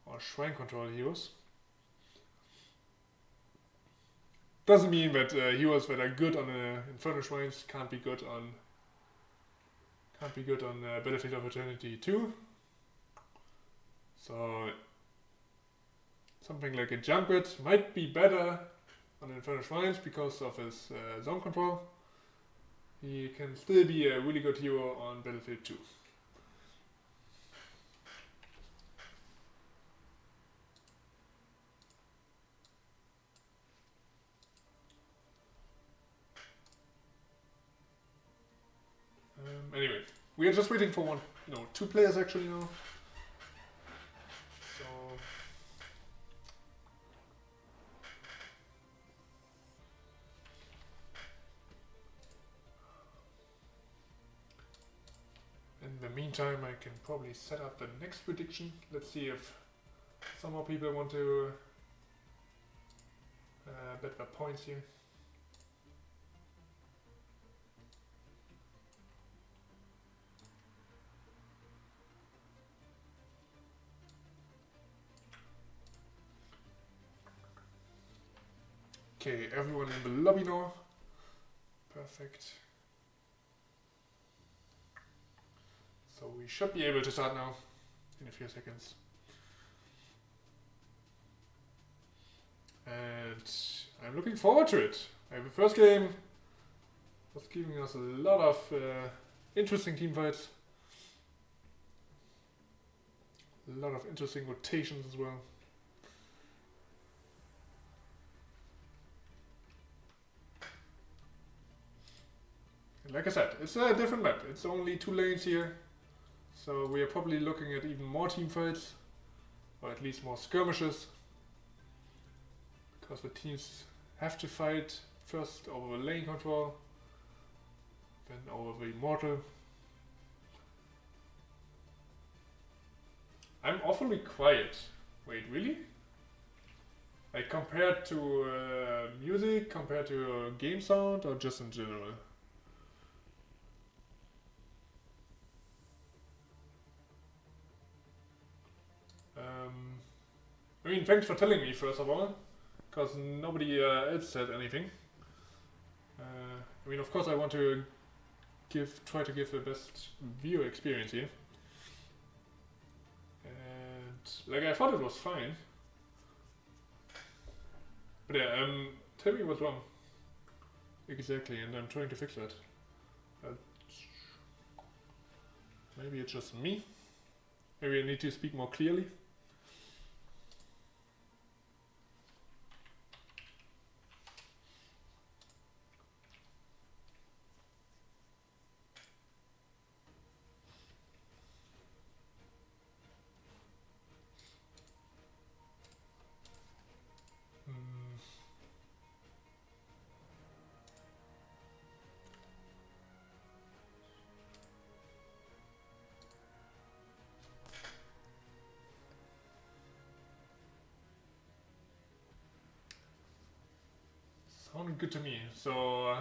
or shrine control heroes. Doesn't mean that heroes that are good on Infernal Shrines can't be good on Battlefield of Eternity 2. So something like a Junkrat might be better on Infernal Shrines because of his zone control. He can still be a really good hero on Battlefield 2. Anyway, we are just waiting for two players actually now. So in the meantime, I can probably set up the next prediction. Let's see if some more people want to bet their points here. Okay, everyone in the lobby now. Perfect. So we should be able to start now in a few seconds. And I'm looking forward to it. The first game was giving us a lot of interesting team fights. A lot of interesting rotations as well. And like I said, it's a different map. It's only 2 lanes here. So we are probably looking at even more team fights. Or at least more skirmishes. Because the teams have to fight first over the lane control. Then over the Immortal. I'm awfully quiet. Wait, really? Like compared to music, compared to game sound, or just in general? I mean, thanks for telling me first of all, because nobody else said anything. I mean, of course, I want to try to give the best viewer experience here. And like, I thought it was fine. But yeah, tell me what's wrong. Exactly, and I'm trying to fix that. Maybe it's just me. Maybe I need to speak more clearly. Sounded good to me. So,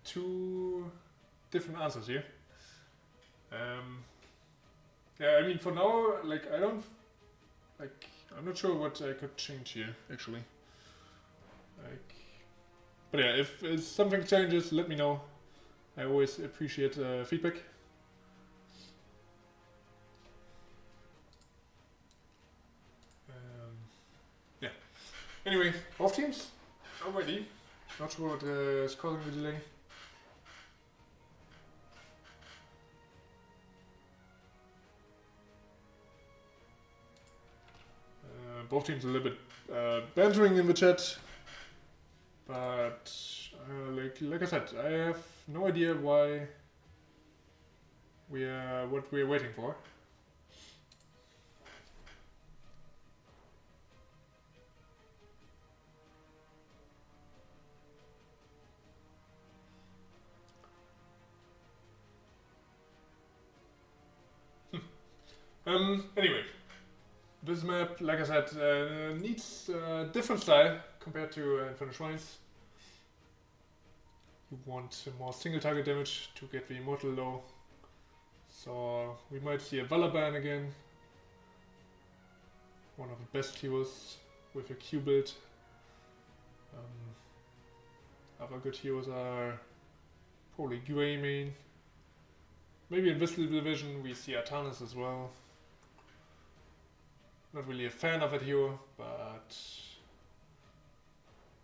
two different answers here. Yeah, I mean, for now, like, I'm not sure what I could change here, actually. Like, but yeah, if something changes, let me know. I always appreciate feedback. Yeah. Anyway, both teams are ready. Not sure what is causing the delay. Both teams a little bit bantering in the chat, but like I said, I have no idea why what we're waiting for. Anyway, this map, like I said, needs a different style compared to Inferno Shrines. You want more single target damage to get the immortal low. So we might see a Valor ban again. One of the best heroes with a Q build. Other good heroes are probably Grey main. Maybe in this division we see Artanis as well. Not really a fan of that hero, but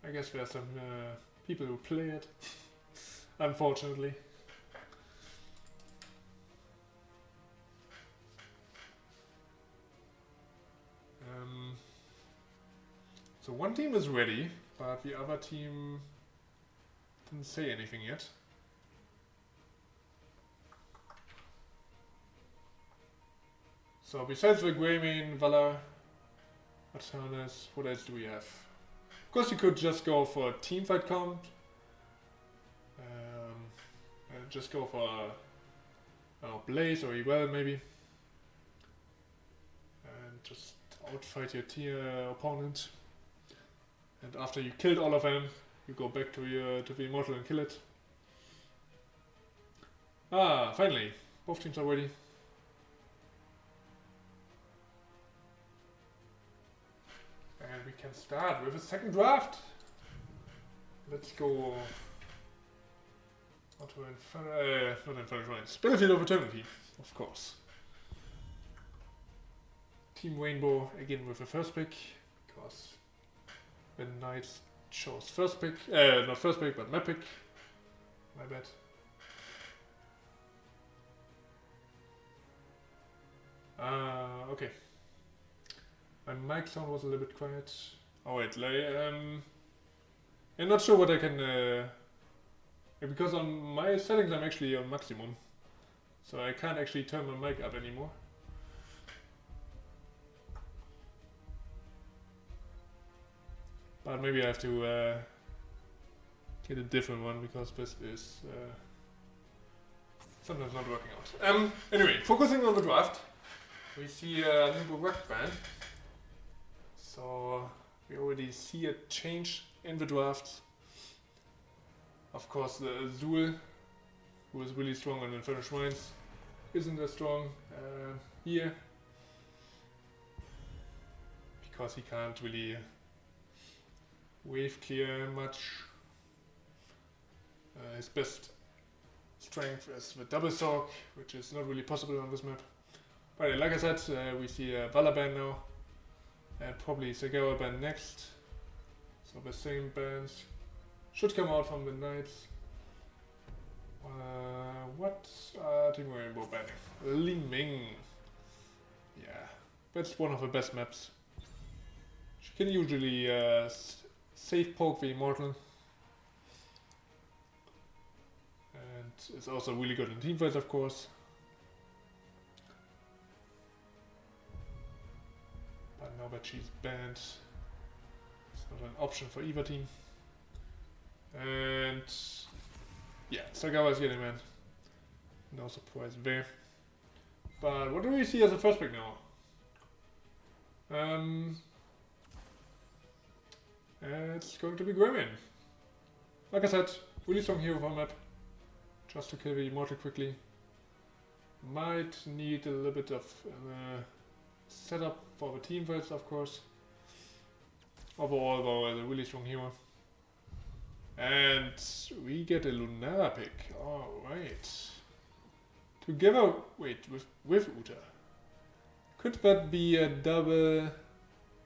I guess there are some people who play it, unfortunately. So one team is ready, but the other team didn't say anything yet. So besides the Grey main, Valor, Artanis, what else do we have? Of course you could just go for a teamfight comp. And just go for Blaze or Ewell maybe. And just outfight your opponent. And after you killed all of them, you go back to the Immortal and kill it. Ah, finally. Both teams are ready. And we can start with a second draft. Let's go not Inferno Shrines. Battlefield of Eternity, of course. Team Rainbow again with the first pick, because the Knights chose first pick, not first pick, but map pick. My bad. Okay. My mic sound was a little bit quiet. Oh wait, I'm not sure what I can, because on my settings I'm actually on maximum. So I can't actually turn my mic up anymore. But maybe I have to get a different one, because this is sometimes not working out. Anyway, focusing on the draft, we see a new work ban. So we already see a change in the draft. Of course, the Azul, who is really strong on Inferno Shrines, isn't as strong here, because he can't really wave clear much. His best strength is the double sock, which is not really possible on this map. But like I said, we see a Valor ban now, and probably Sagawa ban next. So the same bans should come out from the Knights. What are Team Rainbow banning? Li Ming. Yeah, that's one of the best maps. She can usually safe poke the Immortal. And it's also really good in teamfights, of course. But now that she's banned, it's not an option for either team. And yeah, Sagawa is getting banned. No surprise there. But what do we see as a first pick now? It's going to be Gremlin. Like I said, really strong hero for map. Just to kill the Immortal quickly. Might need a little bit of setup for the team fights, of course. Overall, though, is a really strong hero. And we get a Lunara pick. Alright. Together, wait, with Uta. Could that be a double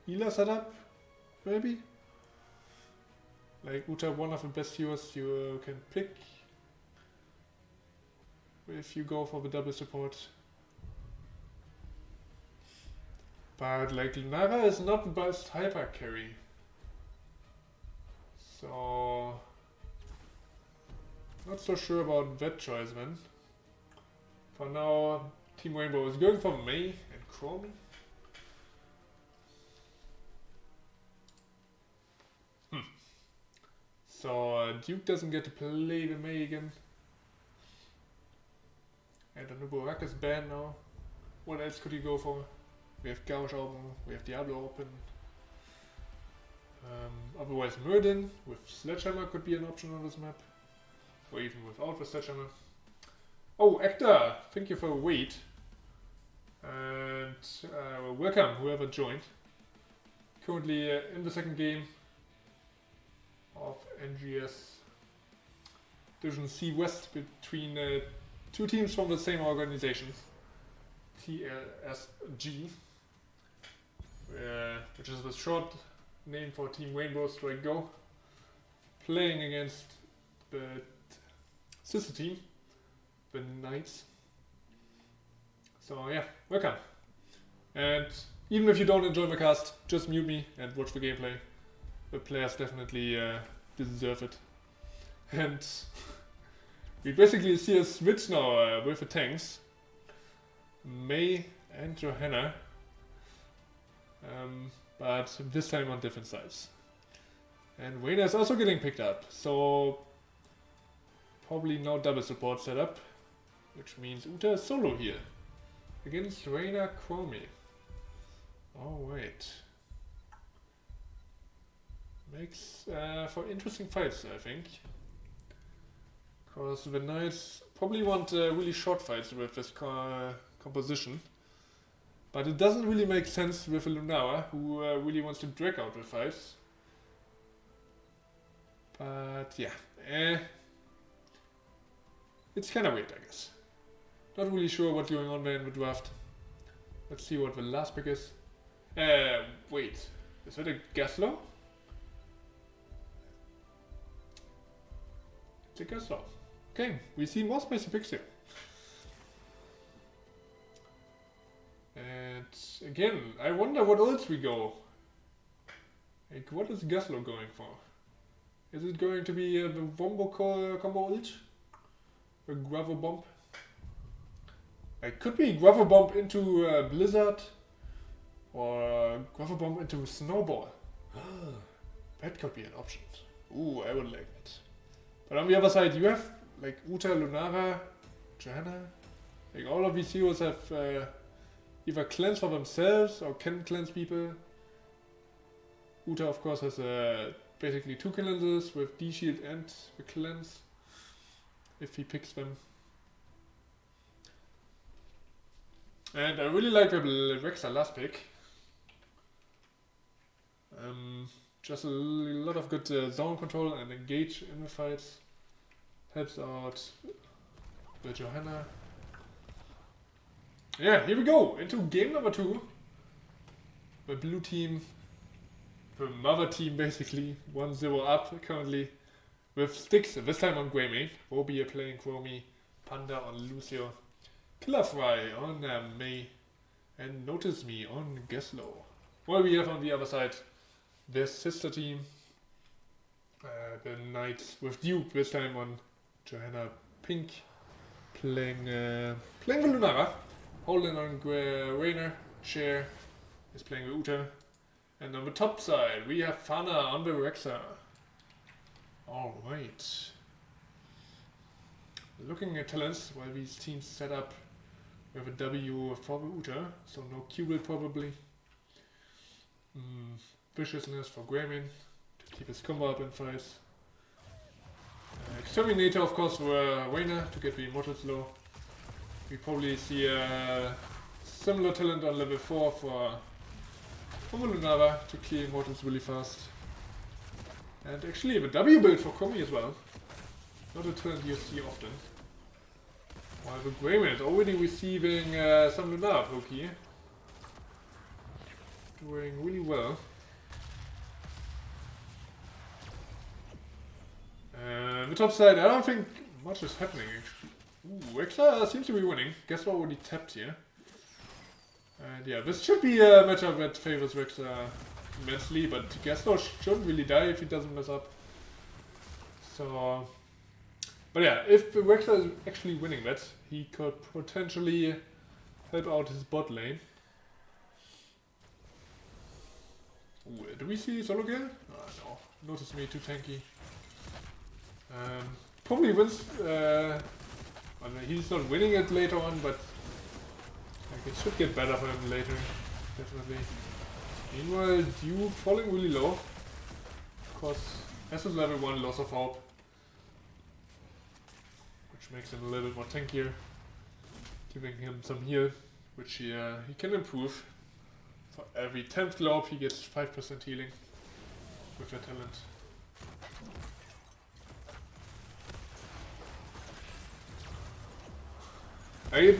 healer setup? Maybe? Like Uta, one of the best heroes you can pick if you go for the double support. But like Lunara is not the best hyper carry. So not so sure about that choice then. For now, Team Rainbow is going for Mei and Chromie. So Duke doesn't get to play the Mei again. And the Nuburak is banned now. What else could he go for? We have Gauge open, we have Diablo open. Otherwise Murden with Sledgehammer could be an option on this map. Or even without the Sledgehammer. Oh, Ekta! Thank you for the wait. And welcome, whoever joined. Currently in the second game of NGS Division C West between two teams from the same organization, TRSG, which is the short name for Team Rainbow Strike Go, playing against the sister team, the Knights. So yeah, welcome. And even if you don't enjoy my cast, just mute me and watch the gameplay. The players definitely deserve it. And we basically see a switch now with the tanks. Mei and Johanna. But this time on different sides. And Wayne is also getting picked up, so probably no double support setup, which means Uta is solo here against Reina Chromie. Oh wait, makes for interesting fights, I think, because the Knights probably want really short fights with this composition. But it doesn't really make sense with a Lunara, who really wants to drag out the fights. But yeah, it's kind of weird, I guess. Not really sure what's going on there in the draft. Let's see what the last pick is. Wait, is that a Gaslow? It's a Gaslow. Okay, we see more spicy picks here. And again, I wonder what ults we go. Like, what is Gaslow going for? Is it going to be the Wombo combo ult? A Gravel Bomb? It could be Gravel Bomb into Blizzard, or Gravel Bomb into Snowball. That could be an option. Ooh, I would like that. But on the other side, you have like Uta, Lunara, Johanna. Like all of these heroes have either cleanse for themselves or can cleanse people. Uta, of course, has basically two cleanses with D-Shield and the cleanse, if he picks them. And I really like the Rexa last pick. Just a lot of good zone control and engage in the fights. helps out the Johanna. Yeah, here we go into game number 2. The blue team, the mother team basically, 1-0 up currently with sticks, this time on Greymane. Bobby playing Chromie, Panda on Lucio, Killerfry on May, and Notice Me on Geslow. While we have on the other side their sister team, the Knights with Duke, this time on Johanna Pink, playing the Lunara. Holding on Rainer, Cher is playing the Uta. And on the top side we have Fana on the Rexa. Alright. Looking at talents while these teams set up with a W for the Uta, so no Q probably. Viciousness for Greymane to keep his combo up in fights. Exterminator of course for Rainer to get the immortals low. We probably see a similar talent on level 4 for Lunara to clear immortals really fast. And actually the W build for Komi as well. Not a talent you see often. While the Greymane is already receiving some Lunara poke here. Doing really well. The top side, I don't think much is happening actually. Ooh, Rexa seems to be winning. Guess what, already tapped here. And yeah, this should be a matchup that favors Rexa immensely, but Geslow shouldn't really die if he doesn't mess up. So, but yeah, if Rexa is actually winning that, he could potentially help out his bot lane. Ooh, do we see solo kill? Oh, no. Notice Me, too tanky. Probably wins. I mean, he's not winning it later on, but like, it should get better for him later. Definitely. Meanwhile, Duke falling really low. Of course, has his level 1 loss of hope, which makes him a little bit more tankier, giving him some heal, which he can improve. For every 10th globe, he gets 5% healing with that talent.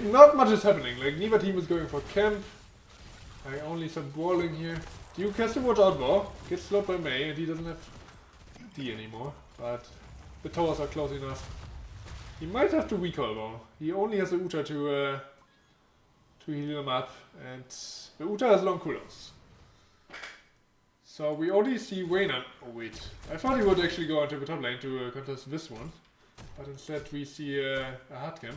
Not much is happening, like neither team is going for camp. Only some brawling here. Duke has to watch out though, gets slowed by May and he doesn't have D anymore, but the towers are close enough. He might have to recall though, he only has a Uta to heal him up, and the Uta has long cooldowns. So we already see Rainer. Oh wait, I thought he would actually go into the top lane to contest this one, but instead we see a hard camp.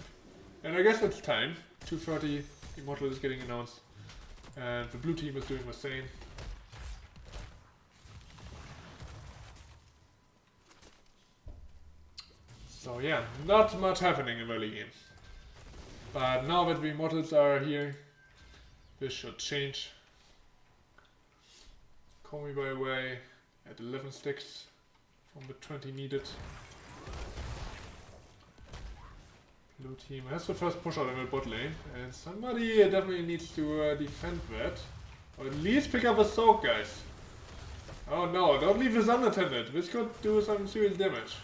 And I guess it's time. 2:30, Immortal is getting announced. And the blue team is doing the same. So yeah, not much happening in early game. But now that the Immortals are here, this should change. Komi by the way at 11 sticks from the 20 needed. Blue team has the first push out in the bot lane, and somebody definitely needs to defend that. Or at least pick up a soak, guys. Oh no, don't leave this unattended. This could do some serious damage.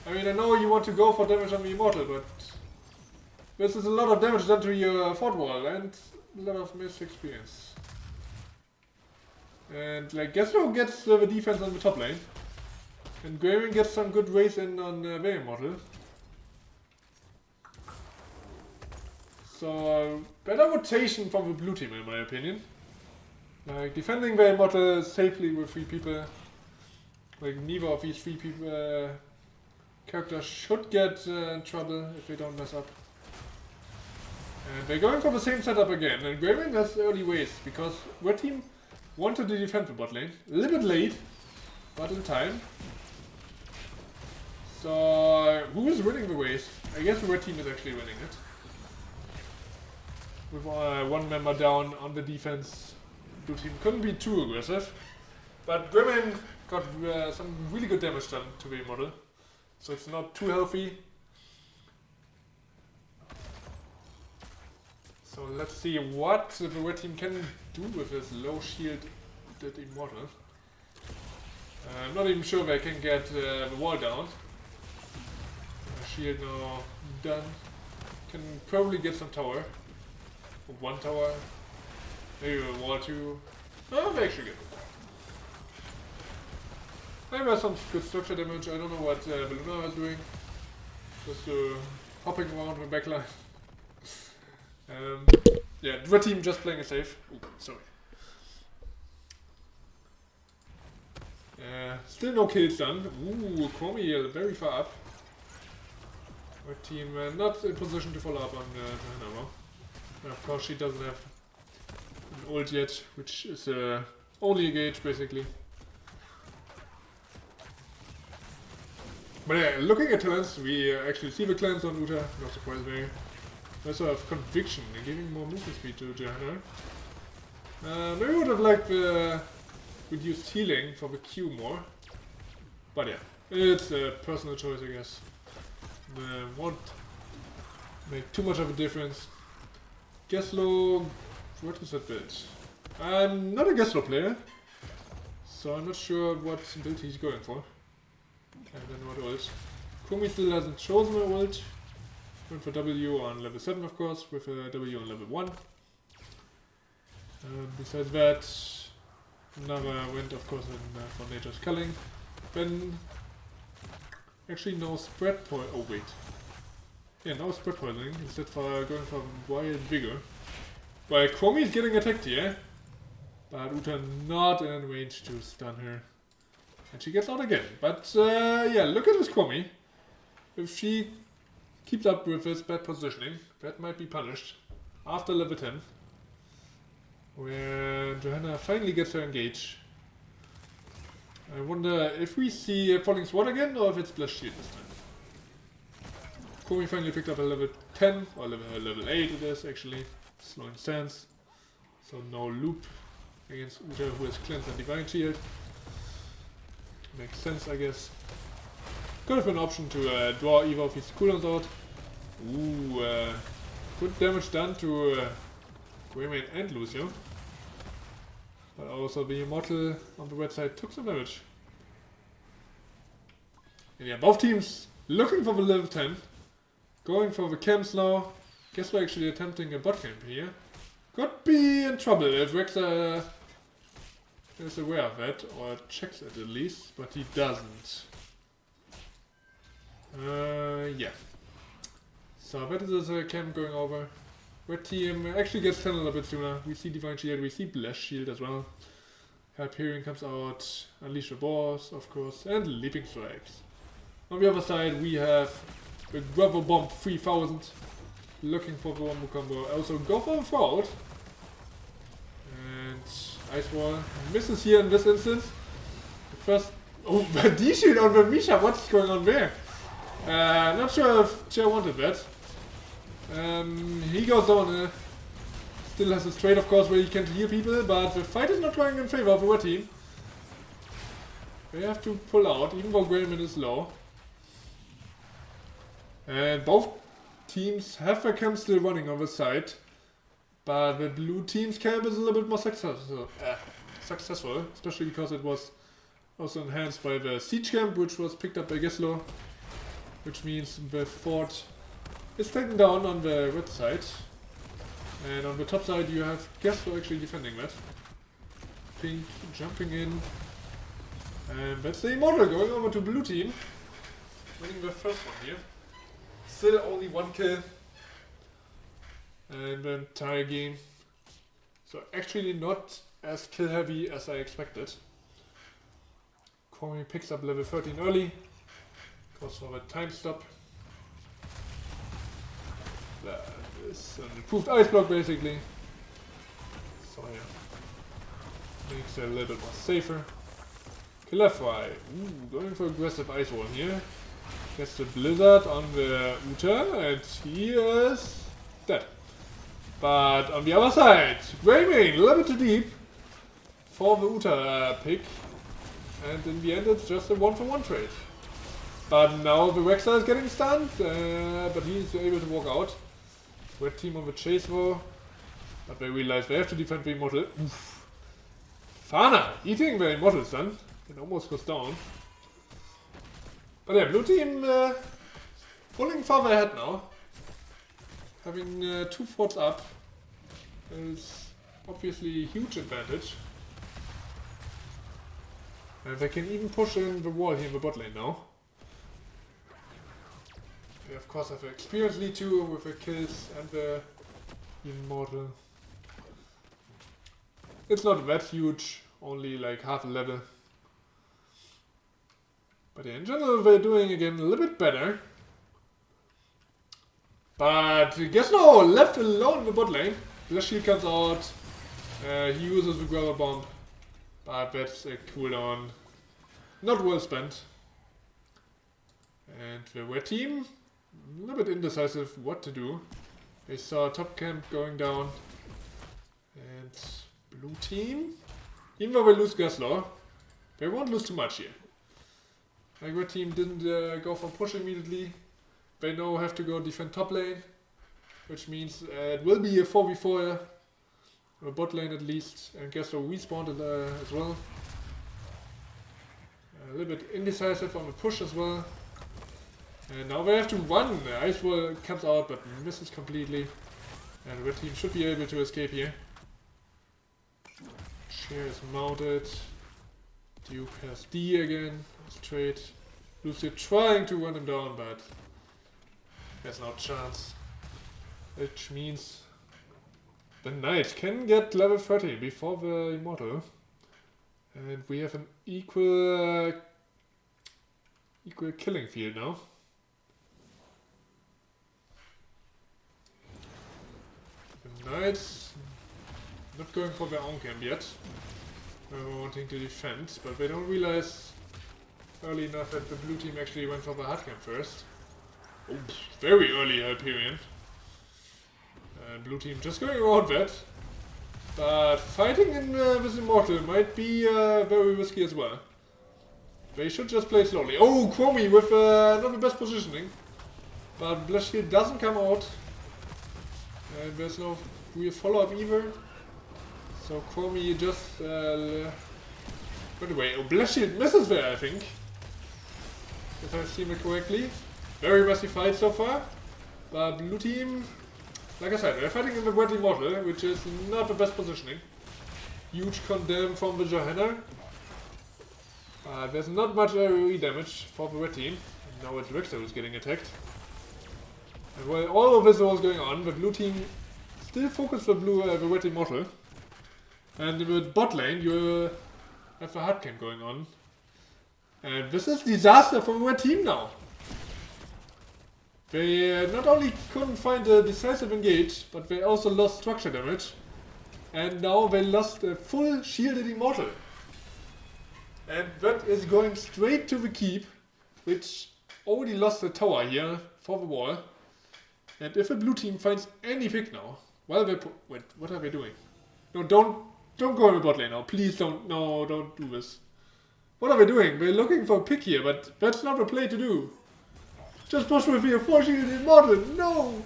I mean, I know you want to go for damage on the Immortal, but this is a lot of damage done to your fort wall and a lot of missed experience. And like, Geslow gets the defense on the top lane. And Greymane gets some good race in on their Immortal. So, better rotation from the blue team in my opinion. Like, defending the Immortal safely with 3 people. Like, neither of these 3 people characters should get in trouble if they don't mess up. And they're going for the same setup again, and Greymane has early ways, because red team wanted to defend the bot lane. A little bit late, but in time. So, who is winning the race? I guess the red team is actually winning it. With 1 member down on the defense, blue team couldn't be too aggressive. But Greymane got some really good damage done to the Immortal, so it's not too healthy. So let's see what the red team can do with this low shielded Immortal. I'm not even sure they can get the wall down. Shield now done. Can probably get some tower. One tower. Maybe a wall too. No, they actually get it. Maybe some good structure damage. I don't know what Belluna is doing. Just hopping around the backline. Yeah, red team just playing it safe. Ooh, sorry. Still no kills done. Ooh, Cormier very far up. Red team not in position to follow up on Johanna. Of course, she doesn't have an ult yet, which is only a gauge basically. But yeah, looking at talents, we actually see the cleanse on Uta, not surprisingly. Also have conviction, giving more movement speed to Johanna. Maybe would have liked the reduced healing for the Q more. But yeah, it's a personal choice, I guess. Won't make too much of a difference. Geslo, what is that build? I'm not a Geslo player, so I'm not sure what build he's going for. And then what ult? Kumi still hasn't chosen my ult. Went for W on level 7 of course, with a W on level 1. Besides that, another went of course in, for Nature's Culling. Then actually no spread poison. Oh wait. Yeah, no spread poisoning, instead for going for Wild Vigor. While Kumi is getting attacked here, but Uta not in range to stun her. And she gets out again. But yeah, look at this Kumi. If she keeps up with this bad positioning, that might be punished after level 10. Where Johanna finally gets her engaged. I wonder if we see Falling Sword again or if it's Blessed Shield this time. Kumi finally picked up a level 10, or level 8 it is actually. Slowing stance. So no loop against Uta, who has Cleanse and Divine Shield. Makes sense, I guess. Could have been an option to draw Eva of his cooldowns out. Ooh, good damage done to Greymane and Lucio. But also the Immortal on the red side took some damage. And yeah, both teams looking for the level 10. Going for the camps now. Guess we're actually attempting a bot camp here. Could be in trouble if Rexa is aware of that, or checks it at least, but he doesn't. Yeah. So that is a camp going over. Red team actually gets 10 a little bit sooner. We see Divine Shield, we see Blessed Shield as well. Hyperion comes out, Unleash the Boars, of course, and Leaping Stripes. On the other side, we have the Gravel Bomb 3000. Looking for the Wombo combo. Also go for a fraud. And Ice Wall misses here in this instance. The first. Oh, the D-Shield on the Misha, what's going on there? Not sure if Chair wanted that. He goes down. Still has his trade, of course, where he can heal people, but the fight is not going in favor of the red team. They have to pull out, even though Greymane is low. And both teams have their camp still running on the side, but the blue team's camp is a little bit more successful, especially because it was also enhanced by the siege camp, which was picked up by Geslo, which means the fort is taken down on the red side, and on the top side you have Geslo actually defending that. Pink jumping in, and that's the Immortal going over to blue team, winning the first one here. Still only one kill and the entire game, so actually not as kill heavy as I expected. Corey picks up level 13 early, goes for a time stop. That is an improved ice block basically, so yeah, makes it a little bit more safer. Killer Fry, going for aggressive ice wall here. Gets the Blizzard on the Uta, and he is dead. But on the other side, Greymane, a little bit too deep for the Uta pick. And in the end it's just a 1-for-1 trade. But now the Rexa is getting stunned, but he is able to walk out. Red team on the chase though, but they realize they have to defend the Immortal. Oof. Fana eating the Immortal stun, it almost goes down. But yeah, blue team pulling farther ahead now. Having 2 forts up is obviously a huge advantage. And they can even push in the wall here in the bot lane now. They of course have an experienced lead too with the kills and the immortal. It's not that huge, only like half a level. But yeah, in general they're doing again a little bit better. But guess no, left alone in the bot lane. The shield comes out, he uses the grabber bomb. But that's a cooldown not well spent. And the red team, a little bit indecisive what to do. They saw top camp going down. And blue team, even though they lose Gaslaw, they won't lose too much here. Like red team didn't go for push immediately. They now have to go defend top lane. Which means it will be a 4v4. A bot lane at least, and Gaslaw respawned as well. A little bit indecisive on the push as well. And now they have to run. The ice wall comes out but misses completely. And the red team should be able to escape here. Chair is mounted. Duke has D again. Straight. Lucio trying to run him down, but there's no chance. Which means the knight can get level 30 before the immortal. And we have an equal killing field now. The knights not going for their own camp yet. They're wanting to defend, but they don't realize early enough that the blue team actually went for the hard camp first. Oh, very early Hyperion. Blue team just going around that. But fighting in this immortal might be very risky as well. They should just play slowly. Oh, Chromie with not the best positioning. But Blast Shield doesn't come out. And there's no real follow-up either. So Chromie just... by the way, oh, Blast Shield misses there, I think. If I've seen it correctly. Very messy fight so far. But blue team, like I said, they're fighting in the red immortal, which is not the best positioning. Huge condemn from the Johanna. There's not much AoE damage for the red team. And now it's Richter who's getting attacked. And while all of this was going on, the blue team still focused the red immortal. And in the bot lane, you have a hard camp going on. And this is disaster for the red team now. They not only couldn't find a decisive engage, but they also lost structure damage. And now they lost a full shielded immortal. And that is going straight to the keep, which already lost the tower here for the wall. And if the blue team finds any pick now, well, wait, what are they doing? No, don't go in the bot lane now. Please don't. No, don't do this. What are they doing? They're looking for a pick here, but that's not the play to do. Just push with your 4 shielded immortal. No.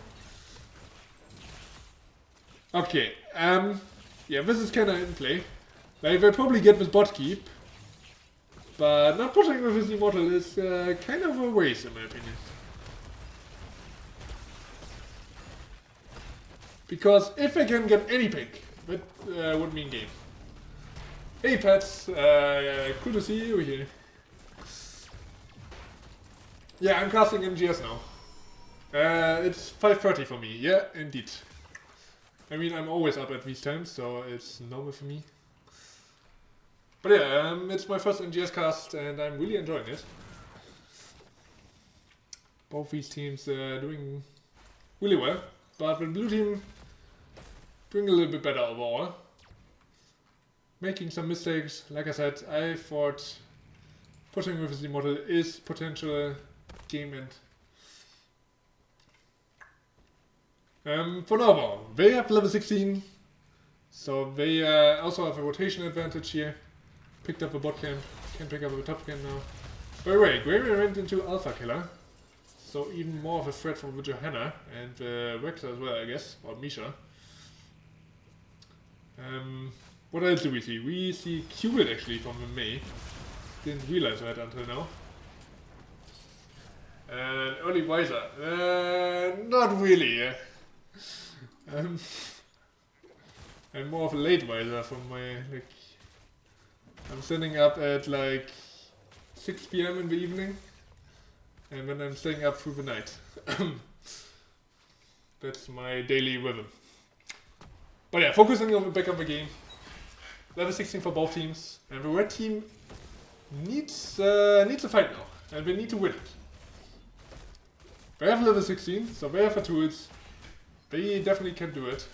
Okay. Yeah, this is kind of in play. Like, they'll probably get this bot keep. But not pushing with his immortal is kind of a waste, in my opinion. Because if they can get any pick, that would mean game. Hey Pets, cool to see you here. Yeah, I'm casting NGS now. It's 5:30 for me, yeah, indeed. I mean, I'm always up at these times, so it's normal for me. But yeah, it's my first NGS cast and I'm really enjoying it. Both these teams doing really well, but the blue team doing a little bit better overall. Making some mistakes. Like I said, I thought pushing with his immortal is potential game end. For now, they have level 16, so they also have a rotation advantage here. Picked up a bot camp, can pick up a top camp now. By the way, Gravy went into Alpha Killer, so even more of a threat from the Johanna and Rex as well, I guess, or Misha. What else do we see? We see Qubit actually from the May. Didn't realize that until now. And early Wiser. Not really. Um, I'm more of a late Wiser from my, like... I'm standing up at like 6 PM in the evening. And then I'm staying up through the night. That's my daily rhythm. But yeah, focusing on the back of the game. Level 16 for both teams. And the red team needs a fight now. And they need to win it. They have level 16, so they have the tools. They definitely can do it.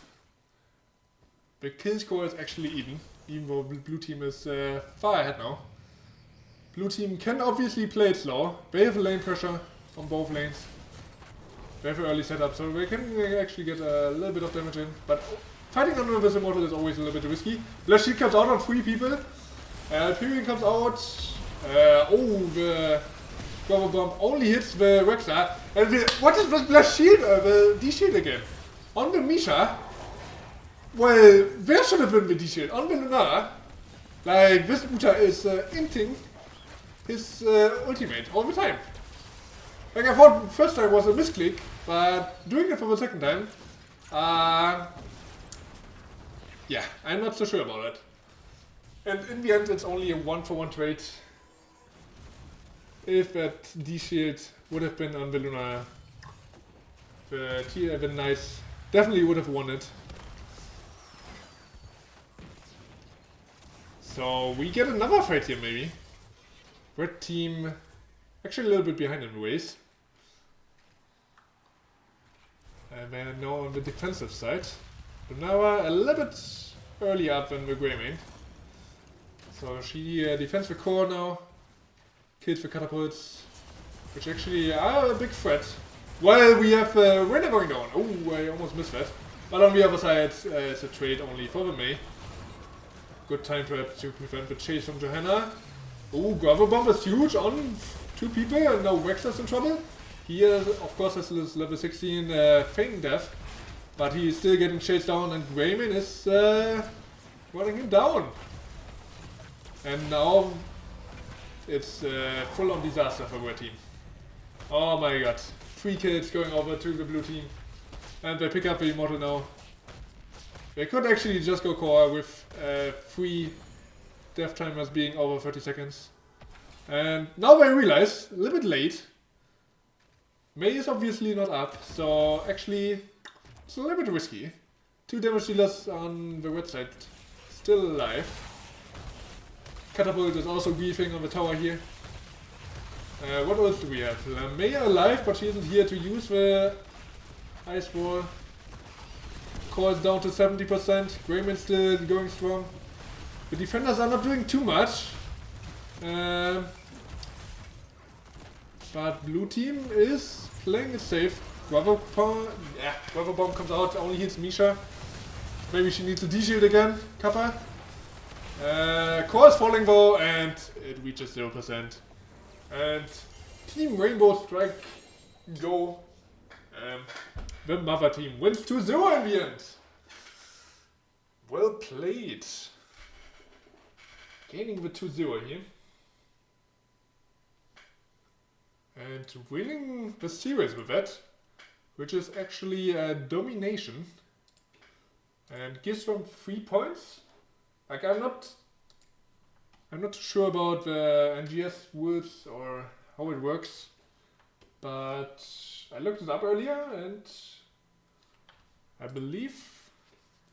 The kill score is actually even though the blue team is far ahead now. Blue team can obviously play it slow. They have lane pressure on both lanes. They have an early setup, so they can actually get a little bit of damage in. But fighting under this Immortal is always a little bit risky. Blast Shield comes out on 3 people. Pyrian comes out. The Grover Bomb only hits the Rexar. And what is this Blast Shield? The D-Shield again. On the Misha. Well, where should have been the D-Shield? On the Lunar. Like, this Uta is inting his ultimate all the time. Like, I thought the first time was a misclick, but doing it for the second time, yeah, I'm not so sure about it. And in the end, it's only a 1-for-1 trade. If that D-Shield would have been on the Luna, the Knights definitely would have won it. So we get another fight here, maybe. Red team actually a little bit behind in the race. And they're now on the defensive side. Lunara a little bit early up in the grey main. So she defends the core now. Kills the catapults. Which actually are a big threat. While we have Rena going down. Oh, I almost missed that. But on the other side, it's a trade only for the Mei. Good time trap to prevent the chase from Johanna. Oh, Gravel Bomb is huge on 2 people and now Wexer's in trouble. He of course has this level 16 feigning death, but he is still getting chased down and Greyman is running him down. And now it's full on disaster for our team. Oh my god. 3 kills going over to the blue team. And they pick up the Immortal now. They could actually just go core with 3 death timers being over 30 seconds. And now they realize, a little bit late, Mei is obviously not up, so actually it's a little bit risky. 2 damage dealers on the red side still alive. Catapult is also griefing on the tower here. What else do we have? Mei alive, but she isn't here to use the Ice Wall. Core is down to 70%, Greyman still going strong. The defenders are not doing too much. But blue team is playing it safe. Gravel Bomb comes out, only hits Misha. Maybe she needs a D-Shield again, Kappa. Core is falling though, and it reaches 0%. And Team Rainbow Strike Go. The mother team wins 2-0 in the end. Well played. Gaining the 2-0 here. And winning the series with that, which is actually a domination. And gives them 3 points. Like I'm not sure about the NGS rules or how it works. But I looked it up earlier and I believe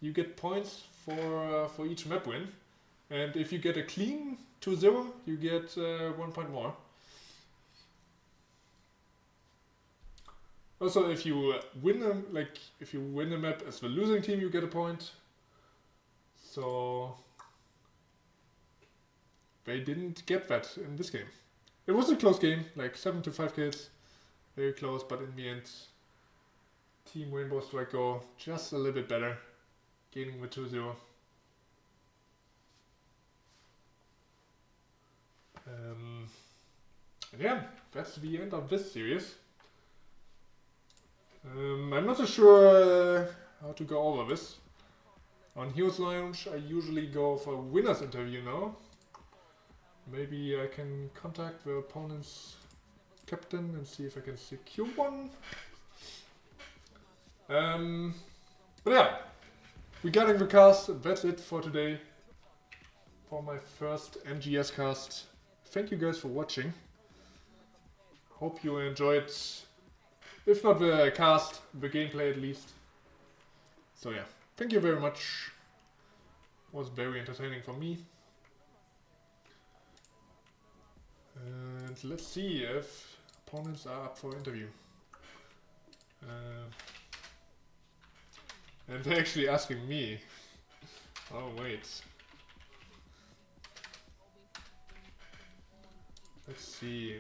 you get points for each map win. And if you get a clean 2-0, you get 1 point more. Also, if you win a map as the losing team, you get a point. So they didn't get that in this game. It was a close game, like 7-5 kills, very close. But in the end, Team Rainbow Strike Go just a little bit better, gaining the 2-0. And yeah, that's the end of this series. I'm not so sure how to go over this. On Heroes Lounge I usually go for winner's interview now. Maybe I can contact the opponents captain and see if I can secure one. But yeah, regarding the cast, that's it for today. For my first NGS cast. Thank you guys for watching. Hope you enjoyed, if not the cast, the gameplay at least. So yeah, thank you very much. Was very entertaining for me. And let's see if opponents are up for interview. And they're actually asking me. Oh wait. Let's see.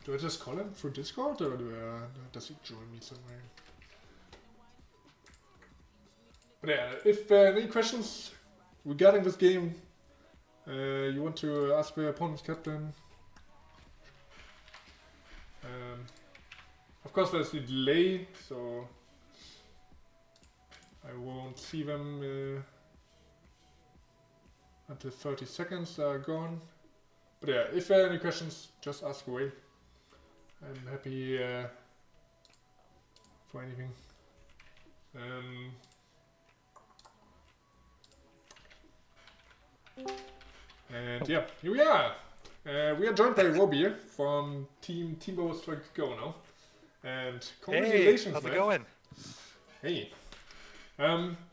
Do I just call him through Discord or does he join me somewhere? But yeah, if any questions regarding this game, you want to ask the opponent's captain. Of course there's the delay, so I won't see them until 30 seconds are gone. But yeah, if there are any questions, just ask away. I'm happy for anything. And yeah, here we are. We are joined by Robbie from Team Strike Go now. And congratulations, hey, how's man. it going? Hey.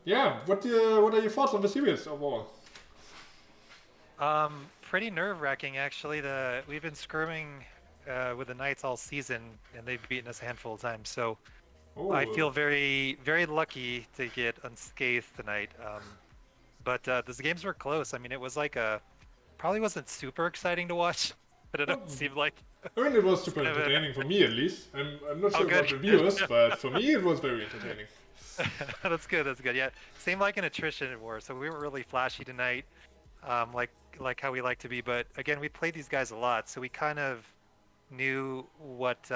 Yeah, what are your thoughts on the series overall? Pretty nerve-wracking actually. We've been scrimming with the Knights all season, and they've beaten us a handful of times. So I feel very, very lucky to get unscathed tonight. But these games were close. I mean, it was like probably wasn't super exciting to watch, but it seemed like. I mean, it was super entertaining for me at least. I'm not sure about the viewers, but for me it was very entertaining. That's good. That's good. Yeah, seemed like an attrition war. So we were really flashy tonight, like how we like to be. But again, we played these guys a lot, so we kind of knew what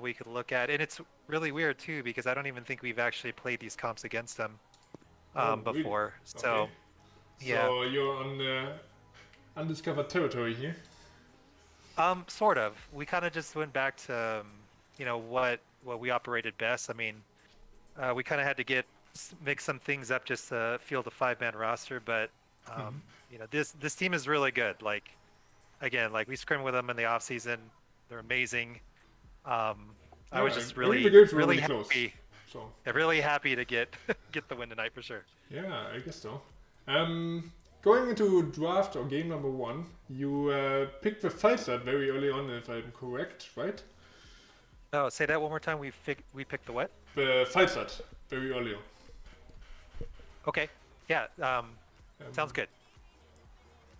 we could look at. And it's really weird too because I don't even think we've actually played these comps against them before. Really? So okay. yeah. So you're on undiscovered territory here. Sort of. We kind of just went back to what we operated best. I mean, we kind of had to mix some things up just to field a 5-man roster, but this team is really good. Like again, like we scrimmed with them in the off season. They're amazing. I was just really happy. Close, so. Yeah, really happy to get the win tonight for sure. Yeah, I guess so. Going into draft or game number 1, you picked the fight set very early on, if I'm correct, right? Oh, say that one more time. We picked the what? The fight set very early on. Okay. Yeah. Sounds good.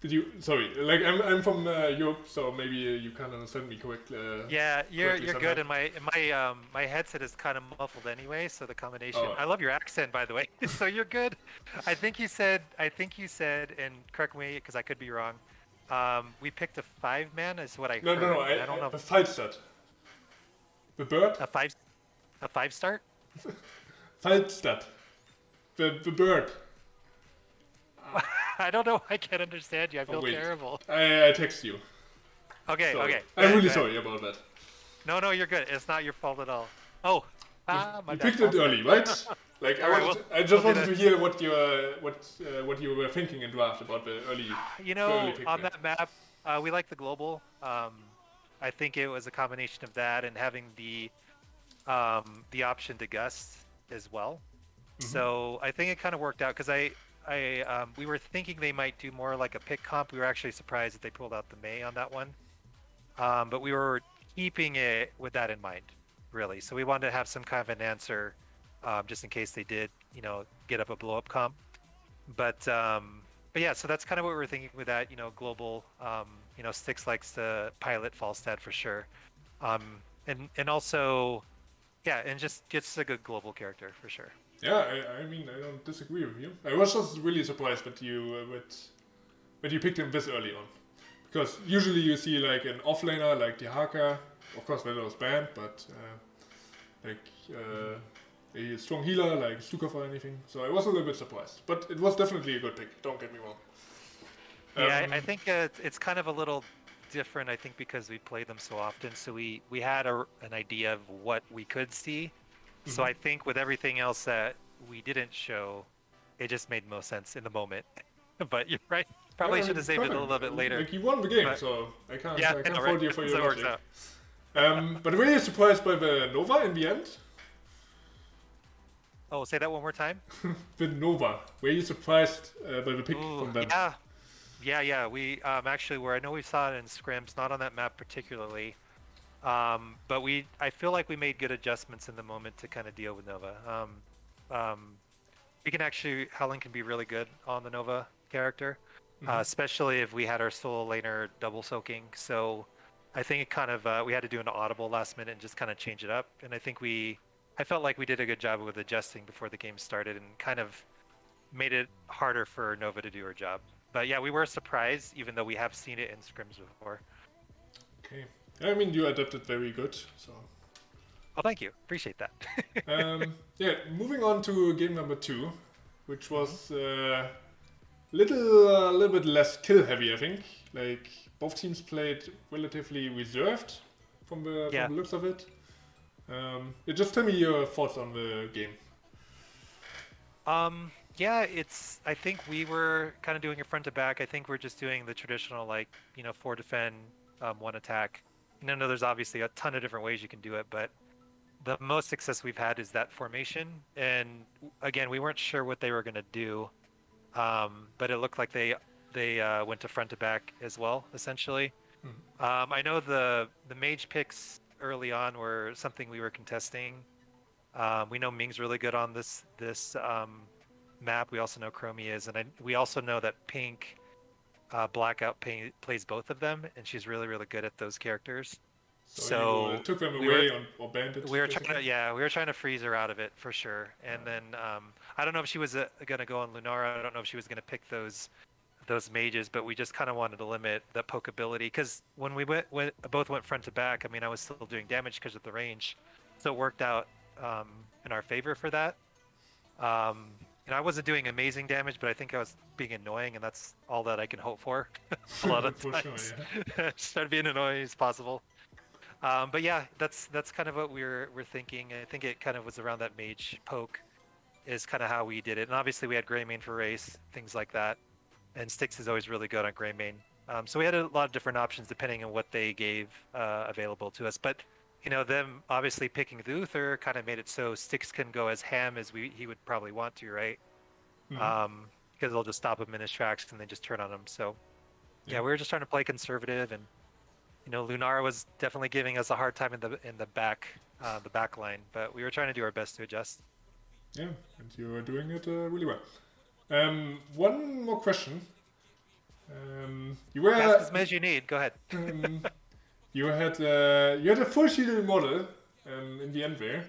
Did you? Sorry, like I'm from Europe, so maybe you can't understand me correctly. Yeah, you're good, and my headset is kind of muffled anyway, so the combination. Oh. I love your accent, by the way. So you're good. I think you said, and correct me because I could be wrong. We picked a 5-man, is what I heard. No, I don't know. A fight set. The bird. A 5 start. Fight stat. The bird. I don't know. I can't understand you. I feel terrible. I text you. Okay, sorry. okay. I'm really sorry about that. No, you're good. It's not your fault at all. Oh, you picked it early, right? Like I just wanted to hear what you were thinking in draft about the early. On that map, we like the global. I think it was a combination of that and having the option to gust as well. Mm-hmm. So I think it kind of worked out because we were thinking they might do more like a pick comp. We were actually surprised that they pulled out the May on that one. But we were keeping it with that in mind, really. So we wanted to have some kind of an answer just in case they did, get up a blow up comp. But yeah, so that's kind of what we were thinking with that, global, Styx likes to pilot Falstad for sure. And also, yeah, and just gets a good global character for sure. Yeah, I mean, I don't disagree with you. I was just really surprised that you picked him this early on. Because usually you see like an offlaner like the Haka, of course that was banned, but like a strong healer like Stukov or anything. So I was a little bit surprised, but it was definitely a good pick. Don't get me wrong. Yeah, I think it's kind of a little different. I think because we play them so often, so we had an idea of what we could see. So I think with everything else that we didn't show, it just made most sense in the moment. But you're right. Yeah, Probably I should mean, have saved it a perfect. little bit later. Like you won the game, But so yeah, I I can't know, right? fault you for your So it works logic. out. But were you surprised by the Nova in the end? Oh, say that one more time. The Nova. Were you surprised by the pick Ooh, from them? yeah. We actually were. I know we saw it in scrims, not on that map particularly. But I feel like we made good adjustments in the moment to kind of deal with Nova. We can actually, Helen can be really good on the Nova character, especially if we had our solo laner double soaking. So I think it kind of, we had to do an audible last minute and just kind of change it up. And I felt like we did a good job with adjusting before the game started and kind of made it harder for Nova to do her job. But yeah, we were surprised, even though we have seen it in scrims before. Okay. I mean, you adapted very good. So. Oh, thank you. Appreciate that. Yeah, moving on to game number 2, which was little bit less kill heavy, I think. Like both teams played relatively reserved from the looks of it. Yeah, just tell me your thoughts on the game. Yeah, I think we were kind of doing it front to back. I think we're just doing the traditional, like, 4 defend, 1 attack. And I know there's obviously a ton of different ways you can do it, but the most success we've had is that formation. And again, we weren't sure what they were going to do, but it looked like they went to front to back as well, essentially. I know the mage picks early on were something we were contesting. We know Ming's really good on this map. We also know Chromie is, and we also know that Pink Blackout plays both of them, and she's really, really good at those characters. So you took them away or banned it? We were trying to freeze her out of it for sure. And then I don't know if she was going to go on Lunara. I don't know if she was going to pick those mages, but we just kind of wanted to limit the poke ability because when we both went front to back, I mean, I was still doing damage because of the range, so it worked out in our favor for that. I wasn't doing amazing damage, but I think I was being annoying, and that's all that I can hope for. A lot of times, sure, start being annoying as possible. But yeah, that's kind of what we're thinking. I think it kind of was around that mage poke is kind of how we did it, and obviously we had Greymane for race, things like that. And Styx is always really good on Greymane. So we had a lot of different options depending on what they gave available to us. But them obviously picking the Uther kind of made it so Styx can go as ham as he would probably want to, right? Because they'll just stop him in his tracks and then just turn on him. So yeah, we were just trying to play conservative, and Lunara was definitely giving us a hard time in the back line, but we were trying to do our best to adjust. Yeah, and you were doing it really well. One more question. You were ask as much as you need. Go ahead. You had a full shielded model in the end there,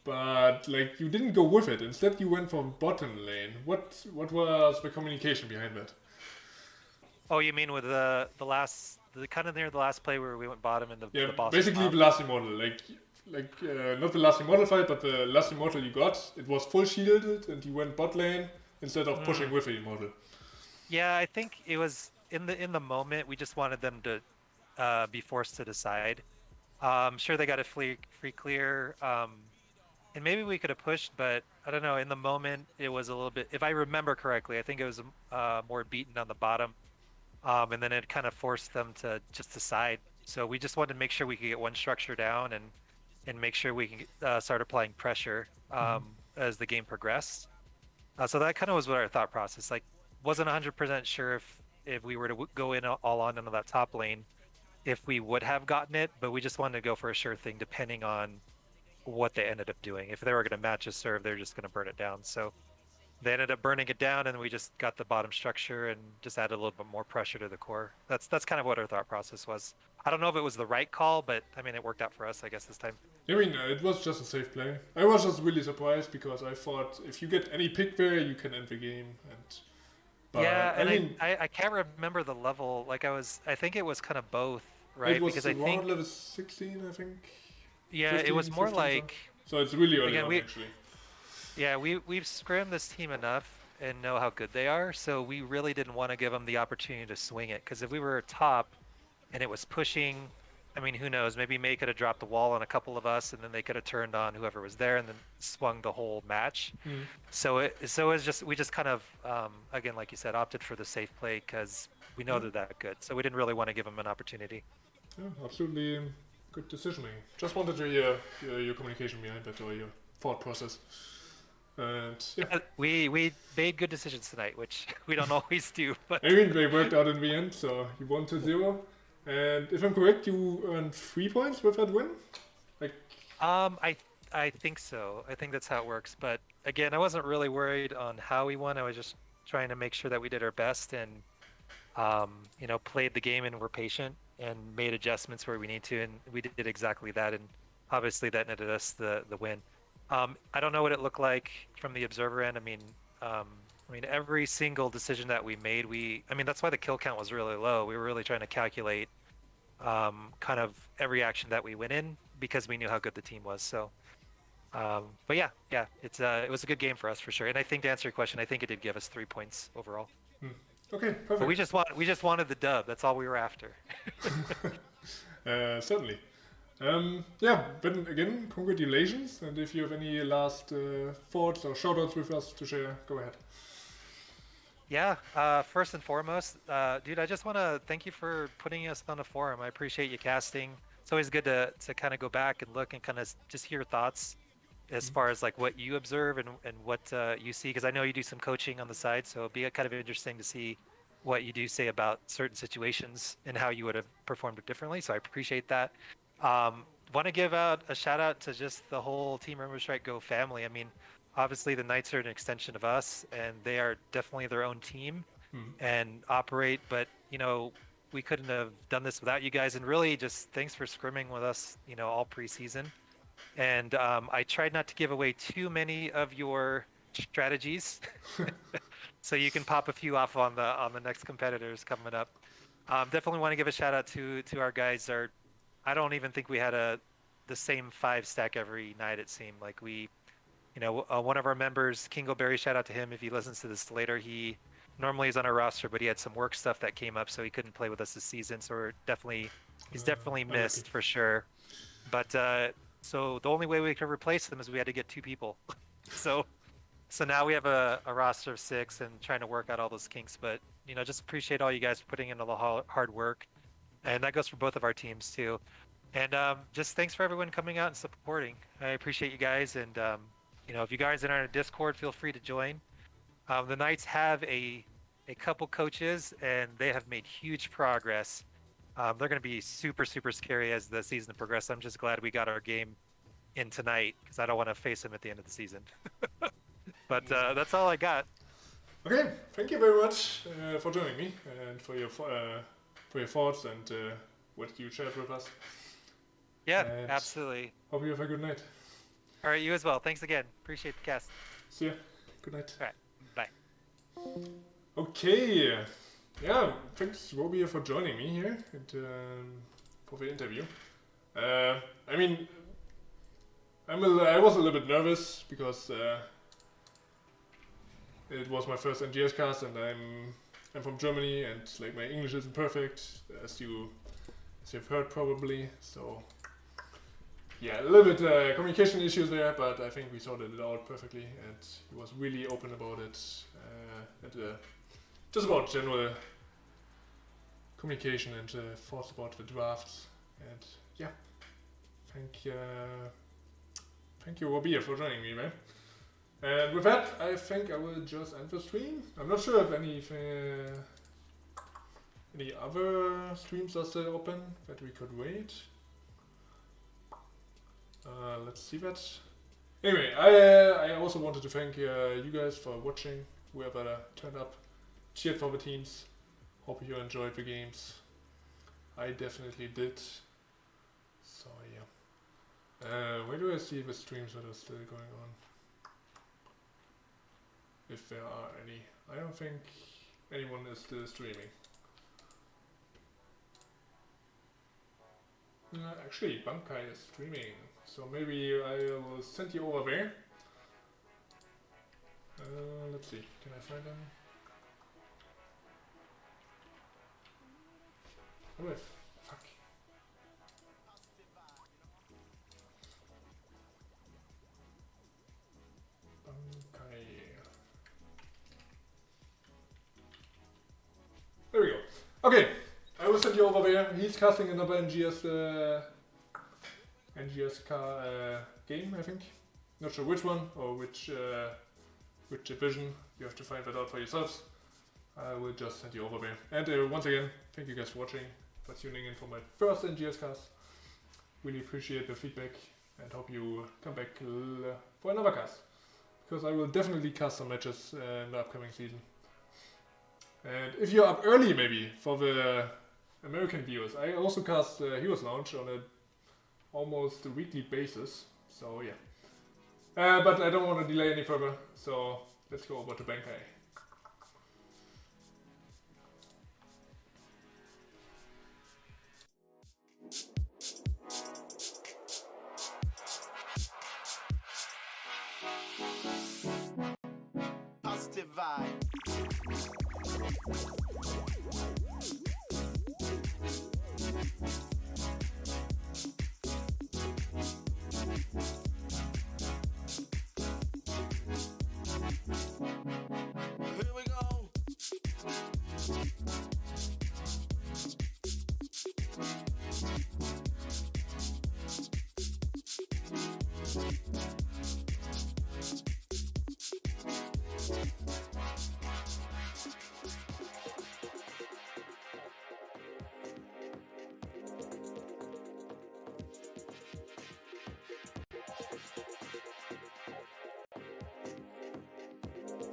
but like you didn't go with it. Instead, you went for bottom lane. What was the communication behind that? Oh, you mean with the kind of near the last play where we went bottom in the boss? Basically the last immortal, not the last immortal fight, but the last immortal you got. It was full shielded, and you went bot lane instead of pushing with the immortal. Yeah, I think it was in the moment we just wanted them to be forced to decide. Sure, they got a free clear, and maybe we could have pushed, but I don't know. In the moment, it was a little bit. If I remember correctly, I think it was more beaten on the bottom, and then it kind of forced them to just decide. So we just wanted to make sure we could get one structure down and make sure we can start applying pressure as the game progressed. So that kind of was what our thought process. Like, wasn't 100% sure if we were to go in all on into that top lane, if we would have gotten it, but we just wanted to go for a sure thing depending on what they ended up doing. If they were going to match a serve, they're just going to burn it down. So they ended up burning it down, and we just got the bottom structure and just added a little bit more pressure to the core. That's kind of what our thought process was. I don't know if it was the right call, but I mean, it worked out for us, I guess, this time. I mean, it was just a safe play. I was just really surprised because I thought if you get any pick there, you can end the game. I can't remember the level. Like I think it was kind of both, right? It was because around level 16, I think. Yeah, it 15, was more 16 so. like So it's really early again on we actually. yeah we've scrimmed this team enough and know how good they are, so we really didn't want to give them the opportunity to swing it because if we were top and it was pushing, I mean, who knows? Maybe May could have dropped the wall on a couple of us, and then they could have turned on whoever was there, and then swung the whole match. Hmm. So it's just we just kind of again, like you said, opted for the safe play because we know Yeah, they're that good. So we didn't really want to give them an opportunity. yeah, absolutely good decision making. Just wanted to hear your communication behind that or your thought process. And yeah, We made good decisions tonight, which we don't always do, but I mean they worked out in the end. So you won 2-0, and if I'm correct, you earned 3 points with that win. Like, um, I I think so. I think that's how it works. But again, I wasn't really worried on how we won. I was just trying to make sure that we did our best and played the game and were patient and made adjustments where we need to, and we did exactly that. And obviously, that netted us the win. I don't know what it looked like from the observer end. Um, I mean, every single decision that we made, I mean, that's why the kill count was really low. We were really trying to calculate kind of every action that we went in because we knew how good the team was. So, but yeah, it was a good game for us for sure. And I think to answer your question, I think it did give us 3 points overall. hmm. Okay, But perfect. we just wanted the dub. That's all we were after. Certainly. Yeah, but again, congratulations. And if you have any last thoughts or shoutouts with us to share, go ahead. Yeah, first and foremost, dude, I just want to thank you for putting us on a forum. I appreciate you casting. It's always good to kind of go back and look and kind of just hear thoughts as Mm. far as like what you observe and what you see, because I know you do some coaching on the side, so it'd be kind of interesting to see what you do say about certain situations and how you would have performed it differently. So I appreciate that. Want to give out a shout out to just the whole Team Rainbow Strike Go family. I mean, obviously the Knights are an extension of us, and they are definitely their own team Mm. and operate. But we couldn't have done this without you guys. And really, just thanks for scrimming with us, all preseason. And I tried not to give away too many of your strategies, so you can pop a few off on the next competitors coming up. Definitely want to give a shout out to our guys. I don't even think we had the same 5 stack every night. It seemed like one of our members, Kingo Berry, shout out to him if he listens to this later. He normally is on our roster, but he had some work stuff that came up, so he couldn't play with us this season. So he's definitely Unlucky. missed for sure. But so the only way we could replace them is we had to get 2 people. So so now we have a roster of 6 and trying to work out all those kinks. But just appreciate all you guys for putting in all the hard work, and that goes for both of our teams too. And just thanks for everyone coming out and supporting. I appreciate you guys. And if you guys are in our Discord, feel free to join. The Knights have a couple coaches, and they have made huge progress. They're going to be super, super scary as the season progresses. I'm just glad we got our game in tonight because I don't want to face them at the end of the season. But that's all I got. Okay, thank you very much for joining me and for your thoughts and what you shared with us. Yeah, And absolutely. hope you have a good night. All right, you as well. Thanks again. Appreciate the cast. See ya. Good night. All right, bye. Okay. Yeah, thanks Robbie for joining me here and for the interview. I mean, I was a little bit nervous because it was my first NGS cast, and I'm from Germany, and like my English isn't perfect, as you've heard probably. So yeah, a little bit communication issues there, but I think we sorted it out perfectly, and he was really open about it, and just about general communication and thoughts about the drafts. And yeah, thank you, Robbie, for joining me, man. And with that, I think I will just end the stream. I'm not sure if any other streams are still open that we could wait. Let's see that. Anyway, I also wanted to thank you guys for watching. Whoever turned up, cheered for the teams. Hope you enjoyed the games. I definitely did. So yeah. Where do I see the streams that are still going on? If there are any. I don't think anyone is still streaming. Actually, Bankai is streaming. So maybe I will send you over there. Let's see, can I find them? Oh wait, fuck. Okay. There we go. Okay, I will send you over there. He's casting another NGS car game, I think. Not sure which one or which division. You have to find that out for yourselves. I will just send you over there. And once again, thank you guys for watching, for tuning in for my first NGS cast. Really appreciate the feedback and hope you come back for another cast. Because I will definitely cast some matches in the upcoming season. And if you're up early maybe for the American viewers, I also cast Heroes Launch on a almost weekly basis. So yeah. But I don't want to delay any further, so let's go over to Bankai. Positive vibe. Here we go.